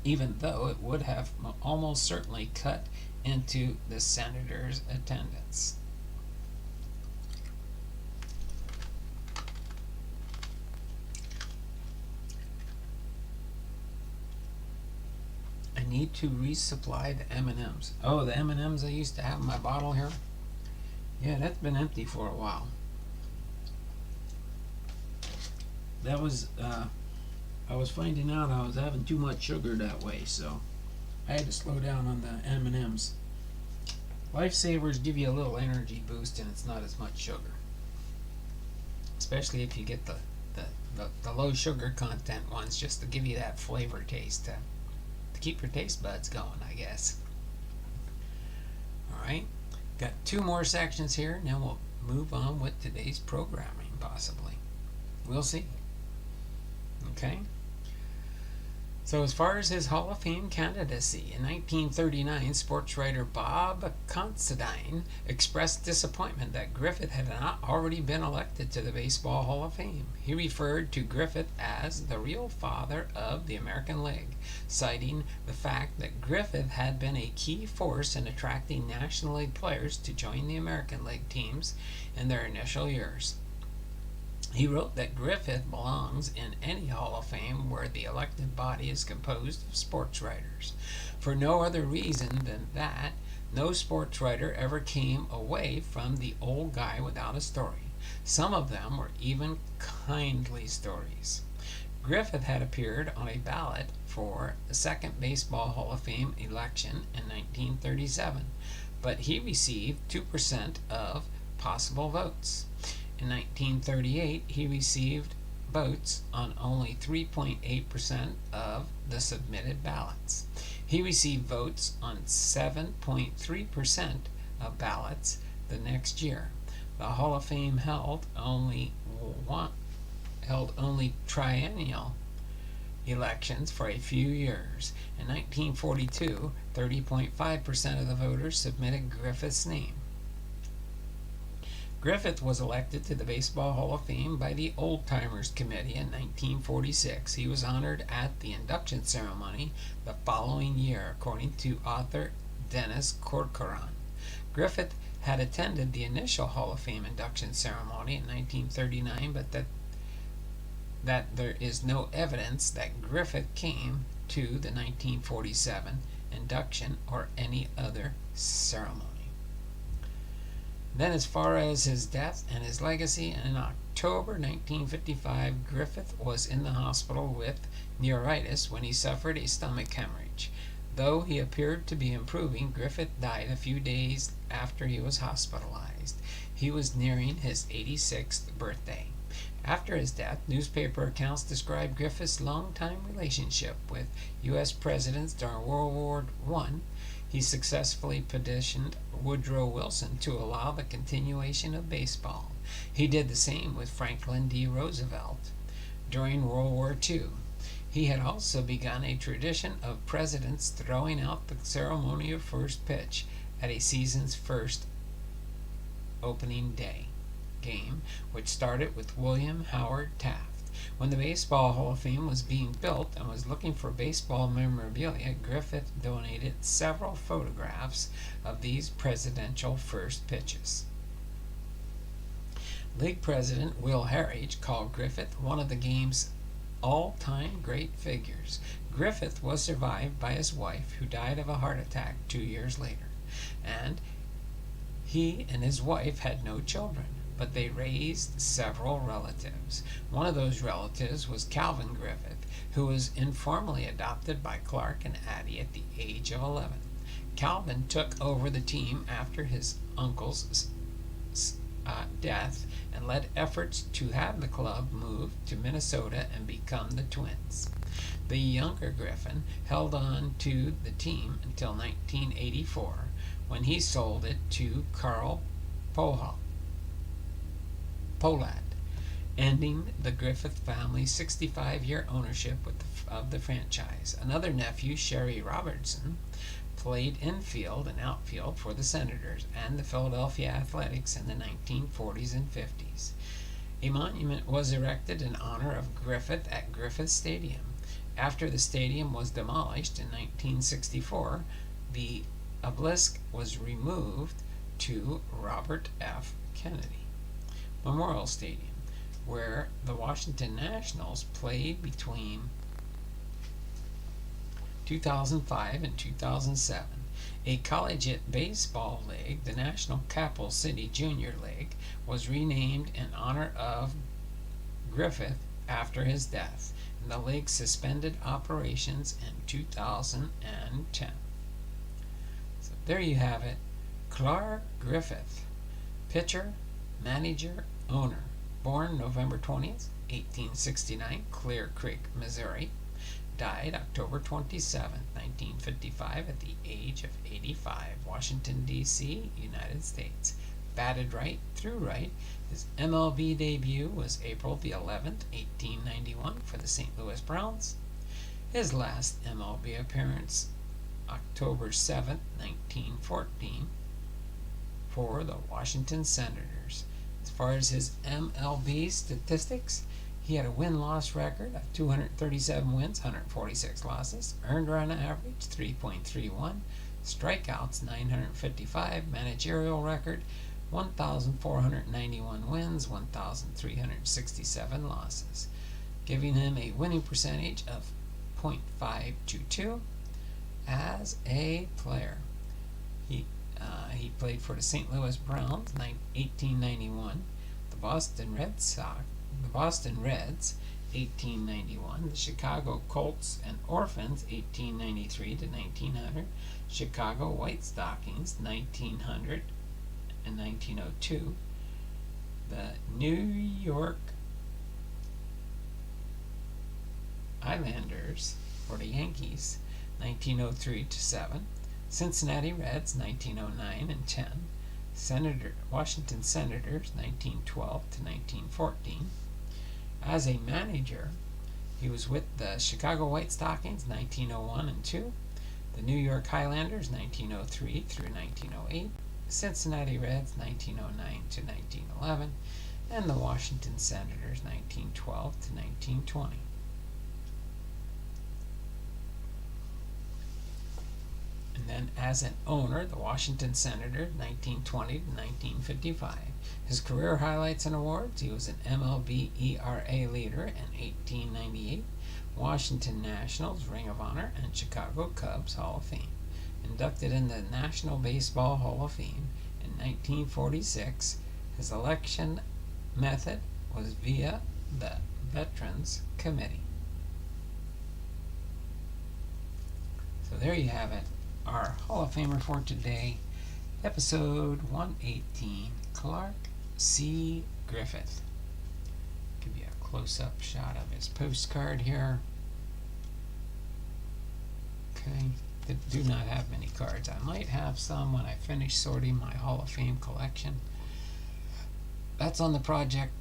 even though it would have almost certainly cut into the Senators' attendance. I need to resupply the M&Ms. Oh, the M&Ms I used to have in my bottle here? Yeah, that's been empty for a while. That was, I was finding out I was having too much sugar that way, so I had to slow down on the M&Ms. Lifesavers give you a little energy boost and it's not as much sugar. Especially if you get the low sugar content ones, just to give you that flavor taste, to keep your taste buds going, I guess. Alright, got 2 more sections here, and then we'll move on with today's programming, possibly. We'll see. Okay? So as far as his Hall of Fame candidacy, in 1939, sports writer Bob Considine expressed disappointment that Griffith had not already been elected to the Baseball Hall of Fame. He referred to Griffith as the real father of the American League, citing the fact that Griffith had been a key force in attracting National League players to join the American League teams in their initial years. He wrote that Griffith belongs in any Hall of Fame where the elected body is composed of sports writers. For no other reason than that, no sports writer ever came away from the old guy without a story. Some of them were even kindly stories. Griffith had appeared on a ballot for the second Baseball Hall of Fame election in 1937, but he received 2% of possible votes. In 1938, he received votes on only 3.8% of the submitted ballots. He received votes on 7.3% of ballots the next year. The Hall of Fame held only triennial elections for a few years. In 1942, 30.5% of the voters submitted Griffith's name. Griffith was elected to the Baseball Hall of Fame by the Old Timers Committee in 1946. He was honored at the induction ceremony the following year, according to author Dennis Corcoran. Griffith had attended the initial Hall of Fame induction ceremony in 1939, but that there is no evidence that Griffith came to the 1947 induction or any other ceremony. Then, as far as his death and his legacy, in October 1955, Griffith was in the hospital with neuritis when he suffered a stomach hemorrhage. Though he appeared to be improving, Griffith died a few days after he was hospitalized. He was nearing his 86th birthday. After his death, newspaper accounts described Griffith's longtime relationship with U.S. presidents during World War I. He successfully petitioned Woodrow Wilson to allow the continuation of baseball. He did the same with Franklin D. Roosevelt during World War II. He had also begun a tradition of presidents throwing out the ceremony of first pitch at a season's first opening day game, which started with William Howard Taft. When the Baseball Hall of Fame was being built and was looking for baseball memorabilia, Griffith donated several photographs of these presidential first pitches. League president Will Harridge called Griffith one of the game's all-time great figures. Griffith was survived by his wife, who died of a heart attack 2 years later, and he and his wife had no children, but they raised several relatives. One of those relatives was Calvin Griffith, who was informally adopted by Clark and Addie at the age of 11. Calvin took over the team after his uncle's death and led efforts to have the club move to Minnesota and become the Twins. The younger Griffin held on to the team until 1984, when he sold it to Carl Pohlad, ending the Griffith family's 65-year ownership of the franchise. Another nephew, Sherry Robertson, played infield and outfield for the Senators and the Philadelphia Athletics in the 1940s and 50s. A monument was erected in honor of Griffith at Griffith Stadium. After the stadium was demolished in 1964, the obelisk was removed to Robert F. Kennedy Memorial Stadium, where the Washington Nationals played between 2005 and 2007. A collegiate baseball league, the National Capital City Junior League, was renamed in honor of Griffith after his death, and the league suspended operations in 2010. So there you have it. Clark Griffith, pitcher, manager, owner, born November 20th, 1869, Clear Creek, Missouri. Died October 27, 1955, at the age of 85, Washington, D.C., United States. Batted right through right. His MLB debut was April the 11th, 1891, for the St. Louis Browns. His last MLB appearance, October 7th, 1914, for the Washington Senators. As far as his MLB statistics, he had a win-loss record of 237 wins, 146 losses, earned run average 3.31, strikeouts 955, managerial record 1,491 wins, 1,367 losses, giving him a winning percentage of .522 as a player. He played for the St. Louis Browns 1891, the Boston Reds 1891, the Chicago Colts and Orphans 1893 to 1900, Chicago White Stockings 1900 and 1902, the New York Islanders for the Yankees 1903 to 7, Cincinnati Reds 1909 and 10, Washington Senators 1912 to 1914. As a manager, he was with the Chicago White Stockings 1901 and 2, the New York Highlanders 1903 through 1908, Cincinnati Reds 1909 to 1911, and the Washington Senators 1912 to 1920. And then as an owner, the Washington Senators 1920 to 1955. His career highlights and awards: he was an MLB ERA leader in 1898, Washington Nationals Ring of Honor, and Chicago Cubs Hall of Fame. Inducted in the National Baseball Hall of Fame in 1946, his election method was via the Veterans Committee. So there you have it. Our Hall of Famer for today, episode 118, Clark C. Griffith. Give you a close-up shot of his postcard here. Okay, I do not have many cards. I might have some when I finish sorting my Hall of Fame collection. That's on the project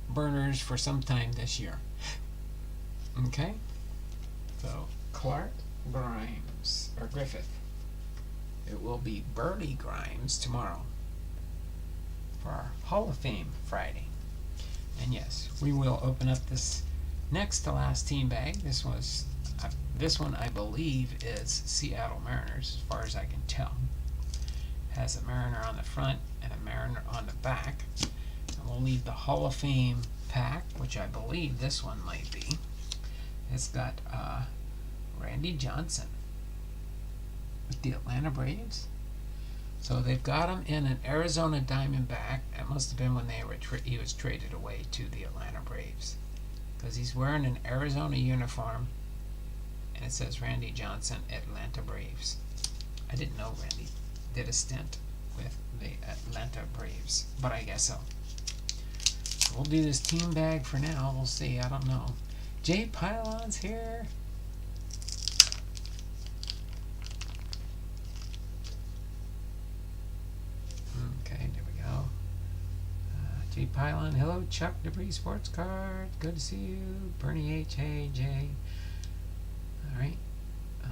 burners for some time this year. Okay, so Clark Griffith. It will be Burley Grimes tomorrow for our Hall of Fame Friday. And yes, we will open up this next to last team bag. This one I believe is Seattle Mariners, as far as I can tell. It has a Mariner on the front and a Mariner on the back. And we'll leave the Hall of Fame pack, which I believe this one might be. It's got Randy Johnson with the Atlanta Braves. So they've got him in an Arizona Diamondback. It must have been when he was traded away to the Atlanta Braves, because he's wearing an Arizona uniform and it says Randy Johnson, Atlanta Braves. I didn't know Randy did a stint with the Atlanta Braves, but I guess so. So we'll do this team bag for now. We'll see. I don't know. Jay Pylon's here. J Pylon, hello. Chuck Debris Sports Card, good to see you. Bernie H, hey Jay. Alright.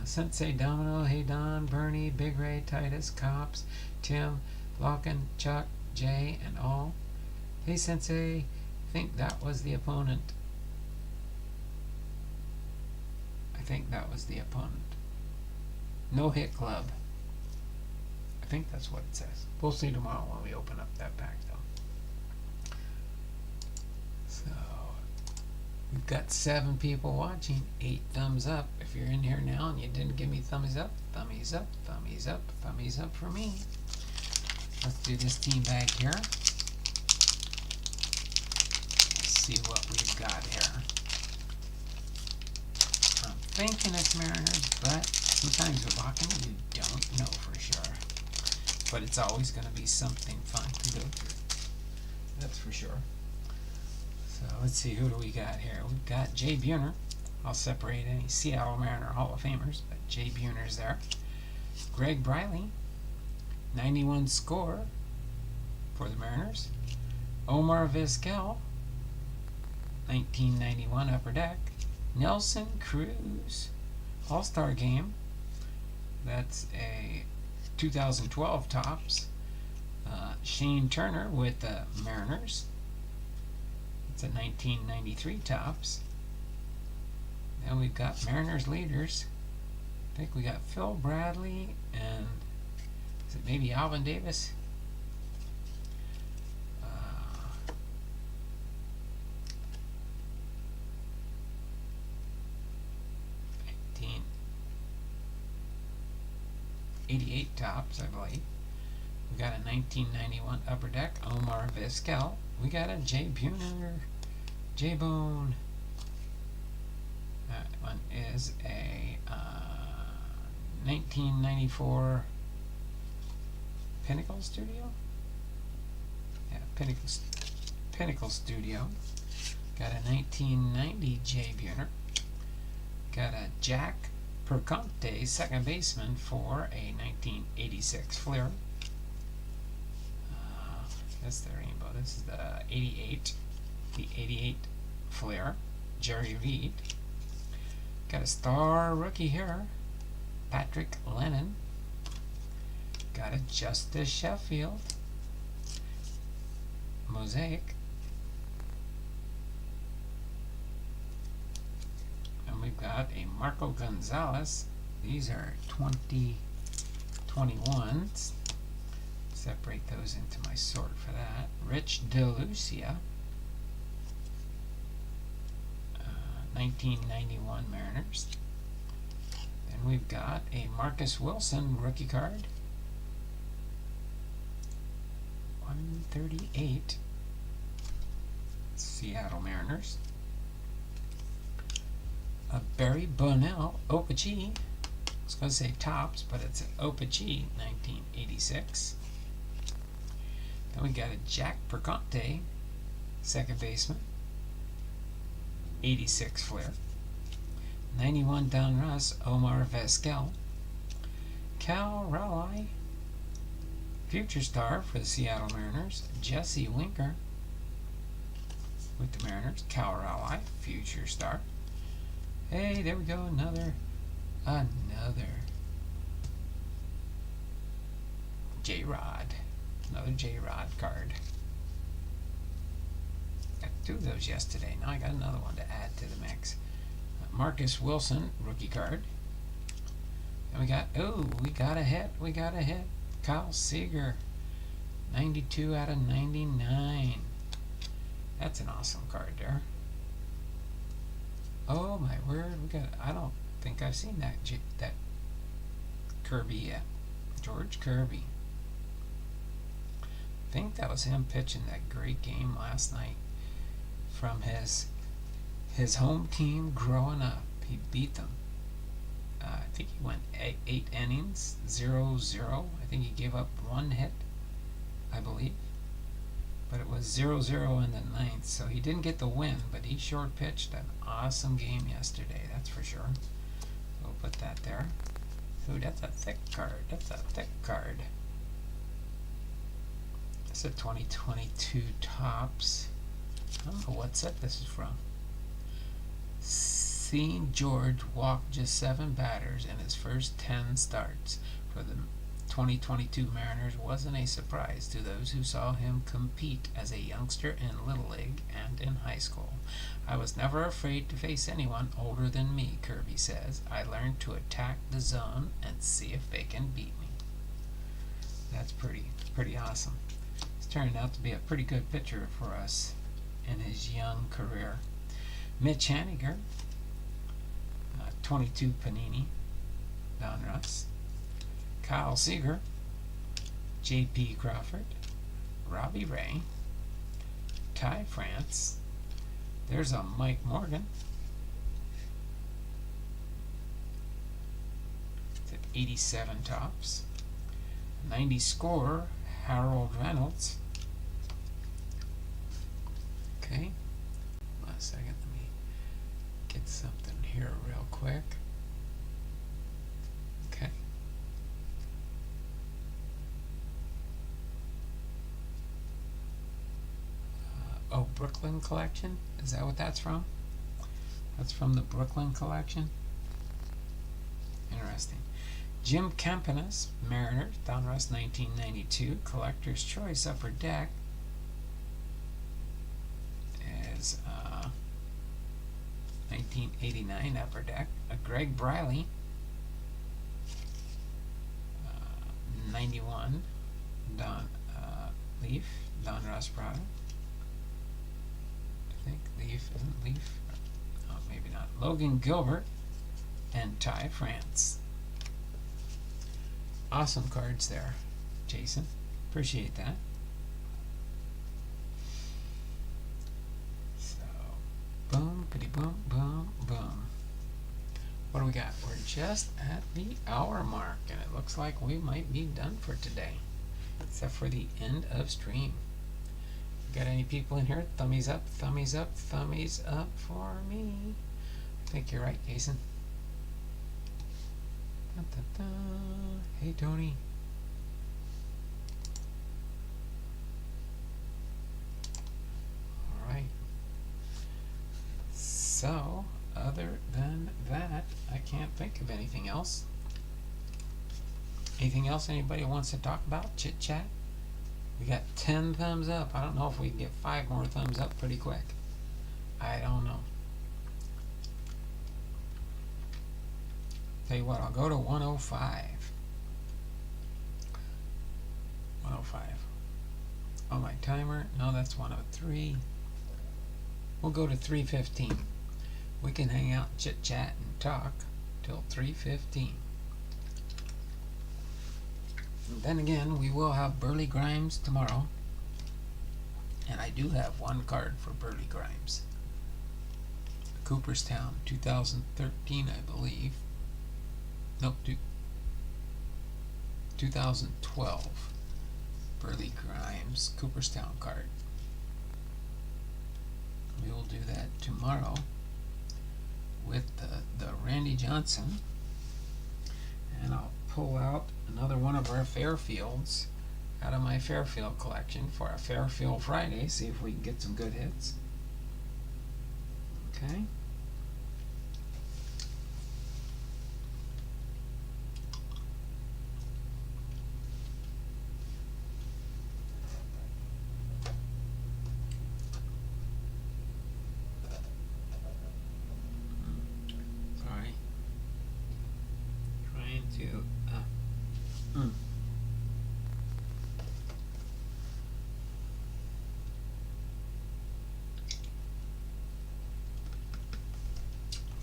Sensei Domino, hey Don, Bernie, Big Ray, Titus, Cops, Tim, Lockin, Chuck, Jay, and all. Hey Sensei, think that was the opponent. I think that was the opponent. No Hit Club. I think that's what it says. We'll see tomorrow when we open up that pack though. So, we've got 7 people watching. 8 thumbs up. If you're in here now and you didn't give me thumbs up, thummies up, thummies up, thummies up for me. Let's do this team bag here. Let's see what we've got here. I'm thinking it's Mariners, but sometimes with locking you don't know for sure. But it's always going to be something fun to go through. That's for sure. So let's see, who do we got here? We've got Jay Buhner. I'll separate any Seattle Mariner Hall of Famers, but Jay Buhner's there. Greg Briley, 91 score for the Mariners. Omar Vizquel, 1991 Upper Deck. Nelson Cruz, All-Star Game. That's a 2012 Topps. Shane Turner with the Mariners. It's a 1993 Topps. Then we've got Mariners leaders. I think we got Phil Bradley and is it maybe Alvin Davis? 88 Topps, I believe. We got a 1991 Upper Deck, Omar Vizquel. We got a Jay Buhner, J-Bone. That one is a 1994 Pinnacle Studio? Yeah, Pinnacle Studio. Got a 1990 Jay Buhner. Got a Jack Perconte, second baseman, for a 1986 Fleer. That's the rainbow. This is the 88. The 88 Fleer. Jerry Reed. Got a star rookie here. Patrick Lennon. Got a Justice Sheffield. Mosaic. And we've got a Marco Gonzalez. These are 2021s. Separate those into my sort for that. Rich DeLucia. 1991 Mariners. Then we've got a Marcus Wilson rookie card. 138. Seattle Mariners. A Barry Bonnell Opachee. I was going to say Topps, but it's an Opachee 1986. Then we got a Jack Perconte, second baseman. 86 Fleer. 91 Donruss, Omar Vizquel. Cal Raleigh, future star for the Seattle Mariners. Jesse Winker with the Mariners. Cal Raleigh, future star. Hey, there we go, another J-Rod. Another J-Rod card. Got 2 of those yesterday. Now I got another one to add to the mix. Marcus Wilson, rookie card. And we got a hit. We got a hit. Kyle Seager, 92 out of 99. That's an awesome card there. Oh my word, I don't think I've seen that Kirby yet. George Kirby. I think that was him pitching that great game last night from his home team growing up. He beat them. I think he went 8 innings, 0-0. I think he gave up 1 hit, I believe. But it was 0-0 in the 9th, so he didn't get the win, but he short pitched an awesome game yesterday, that's for sure. We'll put that there. Ooh, that's a thick card. That's a thick card. It's a 2022 Topps. I don't know what set this is from. St. George walked just 7 batters in his first 10 starts for the 2022 Mariners wasn't a surprise to those who saw him compete as a youngster in Little League and in high school. I was never afraid to face anyone older than me, Kirby says. I learned to attack the zone and see if they can beat me. That's pretty awesome. He's turned out to be a pretty good pitcher for us in his young career. Mitch Haniger, 22 Panini, Donruss. Kyle Seager, J.P. Crawford, Robbie Ray, Ty France. There's a Mike Morgan. It's at 87 Topps. 90 scorer, Harold Reynolds. Okay. One second, let me get something here real quick. Okay. Brooklyn Collection? Is that what that's from? That's from the Brooklyn Collection? Interesting. Jim Campanus, Mariners, Donruss 1992, Collector's Choice Upper Deck is 1989 Upper Deck. Greg Briley, 91 Leaf, Donruss product. I think Leaf isn't Leaf. Oh, maybe not. Logan Gilbert and Ty France. Awesome cards there, Jason. Appreciate that. So, boom, bitty boom, boom, boom. What do we got? We're just at the hour mark, and it looks like we might be done for today, except for the end of stream. Got any people in here? Thummies up, thummies up, thummies up for me. I think you're right, Jason. Da, da, da. Hey, Tony. All right. So, other than that, I can't think of anything else. Anything else anybody wants to talk about? Chit chat? We got 10 thumbs up. I don't know if we can get 5 more thumbs up pretty quick. I don't know. Tell you what, I'll go to 105. 105. On my timer, no, that's 103. We'll go to 315. We can hang out, chit chat, and talk till 315. And then again, we will have Burley Grimes tomorrow. And I do have one card for Burley Grimes. Cooperstown, 2013, I believe. Nope, 2012. Burley Grimes, Cooperstown card. We will do that tomorrow with the Randy Johnson. And I'll pull out another one of our Fairfields out of my Fairfield collection for a Fairfield Friday. See if we can get some good hits. Okay. Sorry. Trying to mm.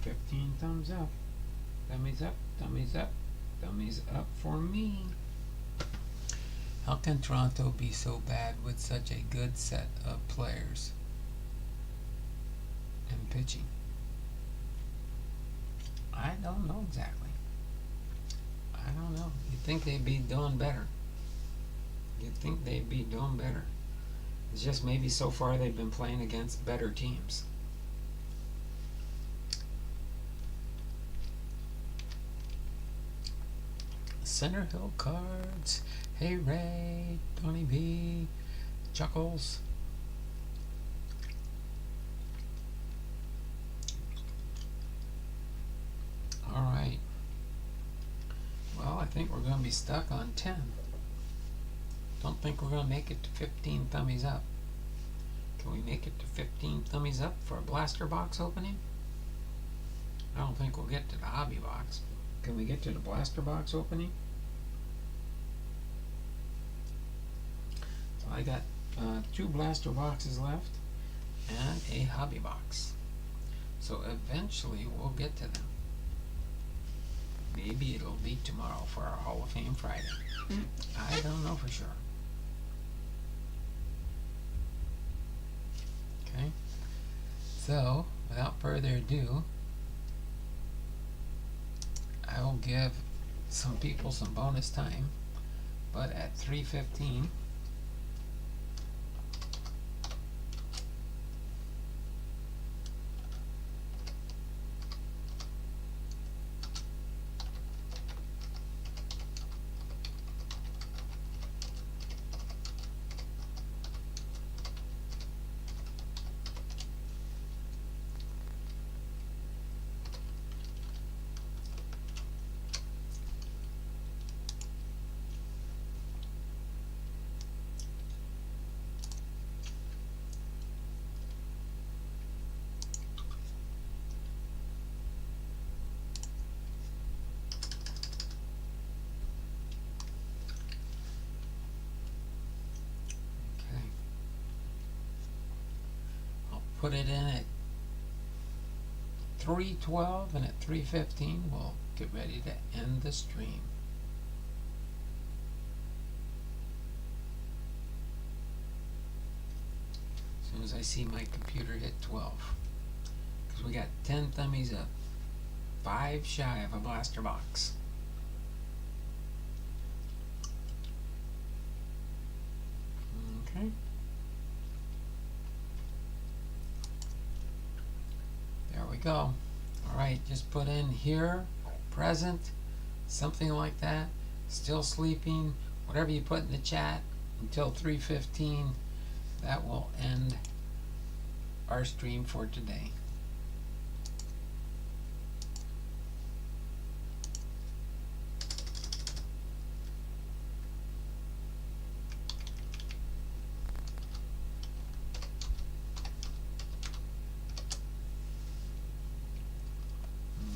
15 thumbs up. Thumbs up, thumbs up, thumbs up for me. How can Toronto be so bad with such a good set of players and pitching? I don't know exactly. I don't know. You'd think they'd be doing better. You'd think they'd be doing better. It's just maybe so far they've been playing against better teams. Center Hill Cards. Hey Ray, Tony B, Chuckles. Alright. Well, I think we're going to be stuck on 10. Don't think we're going to make it to 15 thummies up. Can we make it to 15 thummies up for a blaster box opening? I don't think we'll get to the hobby box. Can we get to the blaster box opening? So I got 2 blaster boxes left and a hobby box. So eventually we'll get to them. Maybe it'll be tomorrow for our Hall of Fame Friday. I don't know for sure. Okay. So, without further ado, I will give some people some bonus time, but at 3:15 put it in at 3:12, and at 3:15 we'll get ready to end the stream. As soon as I see my computer hit 12, because we got 10 thummies up, 5 shy of a blaster box. Okay. There we go. Alright, just put in here, present, something like that, still sleeping, whatever you put in the chat until 3:15. That will end our stream for today.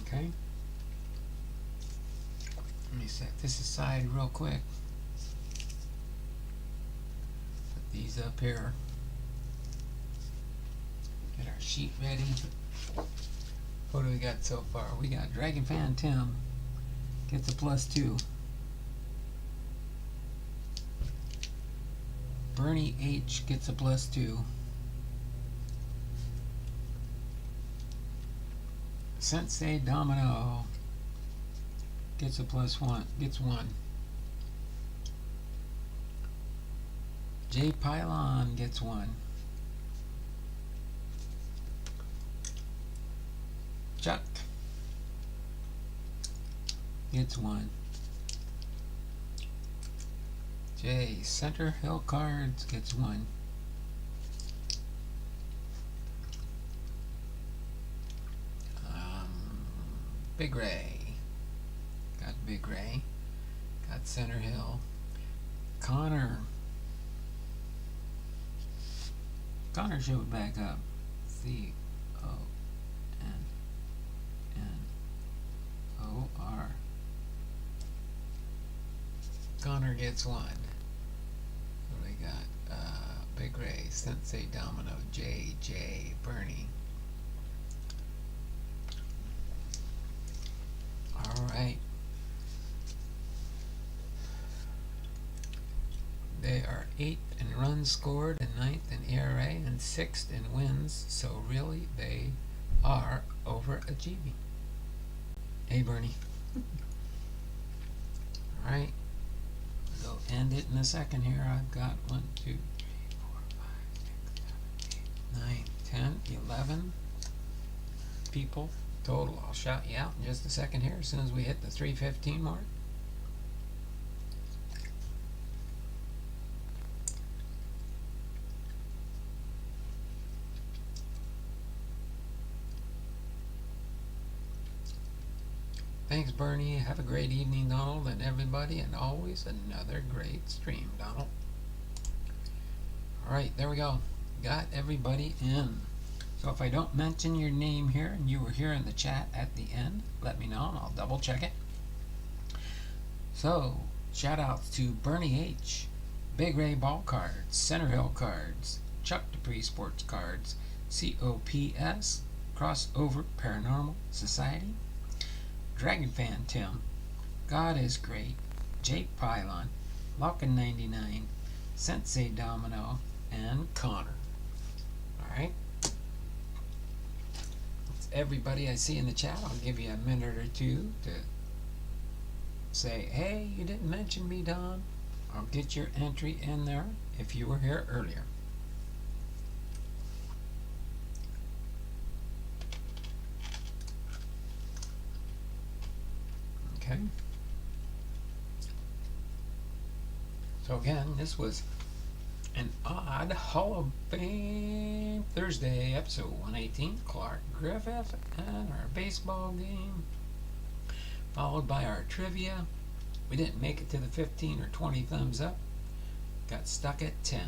Okay. Let me set this aside real quick. Put these up here. Get our sheet ready. What do we got so far? We got Dragon Fan Tim gets a +2. Bernie H gets a +2. Sensei Domino gets a +1, gets 1. J Pylon gets 1. Chuck gets 1. J Center Hill Cards gets 1. Big Ray. Got Big Ray. Got Center Hill. Connor. Connor showed back up. C-O-N-N-O-R. Connor gets 1. What do we got? Big Ray, Sensei Domino, J, Bernie. Alright. They are 8th in runs scored, and 9th in ERA, and 6th in wins, so really they are overachieving. Hey, Bernie. Alright. We'll end it in a second here. I've got 1, 2, 3, 4, 5, 6, 7, 8, 9, 10, 11 people total. I'll shout you out in just a second here as soon as we hit the 3:15 mark. Thanks, Bernie. Have a great evening, Donald, and everybody, and always another great stream, Donald. All right, there we go. Got everybody in. So if I don't mention your name here and you were here in the chat at the end, let me know and I'll double check it. So, shout outs to Bernie H, Big Ray Ball Cards, Center Hill Cards, Chuck Dupree Sports Cards, COPS, Crossover Paranormal Society, Dragon Fan Tim, God is Great, Jake Pylon, Lockin99, Sensei Domino, and Connor. Alright? That's everybody I see in the chat. I'll give you a minute or two to say, hey, you didn't mention me, Don. I'll get your entry in there if you were here earlier. Okay. So again, this was an odd Hall of Fame Thursday, episode 118, Clark Griffith, and our baseball game, followed by our trivia. We didn't make it to the 15 or 20 thumbs up. Got stuck at 10.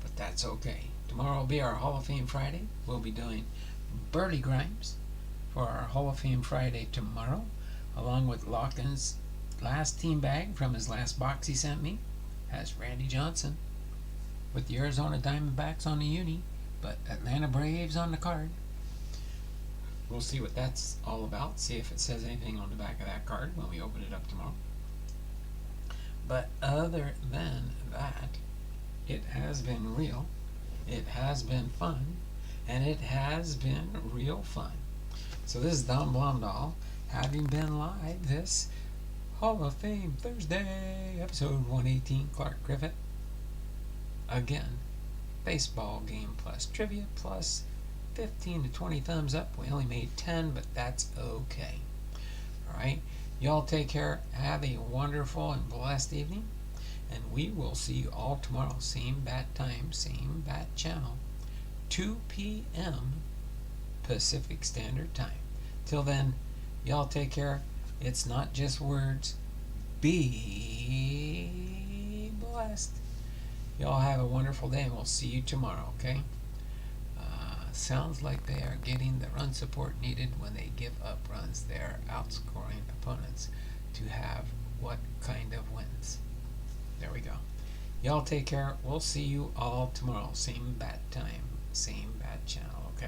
But that's okay. Tomorrow will be our Hall of Fame Friday. We'll be doing Burley Grimes for our Hall of Fame Friday tomorrow, along with Lockin's last team bag from his last box he sent me. Has Randy Johnson with the Arizona Diamondbacks on the uni, but Atlanta Braves on the card. We'll see what that's all about, see if it says anything on the back of that card when we open it up tomorrow. But other than that, it has been real, it has been fun, and it has been real fun. So this is Don Blomdahl, having been live this Hall of Fame Thursday, episode 118, Clark Griffith. Again, baseball game plus trivia plus 15 to 20 thumbs up. We only made 10, but that's okay. Alright, y'all take care. Have a wonderful and blessed evening. And we will see you all tomorrow. Same bat time, same bat channel. 2 p.m. Pacific Standard Time. Till then, y'all take care. It's not just words. Be blessed. Y'all have a wonderful day, and we'll see you tomorrow, okay? Sounds like they are getting the run support needed when they give up runs. They are outscoring opponents to have what kind of wins. There we go. Y'all take care. We'll see you all tomorrow. Same bat time, same bat channel, okay?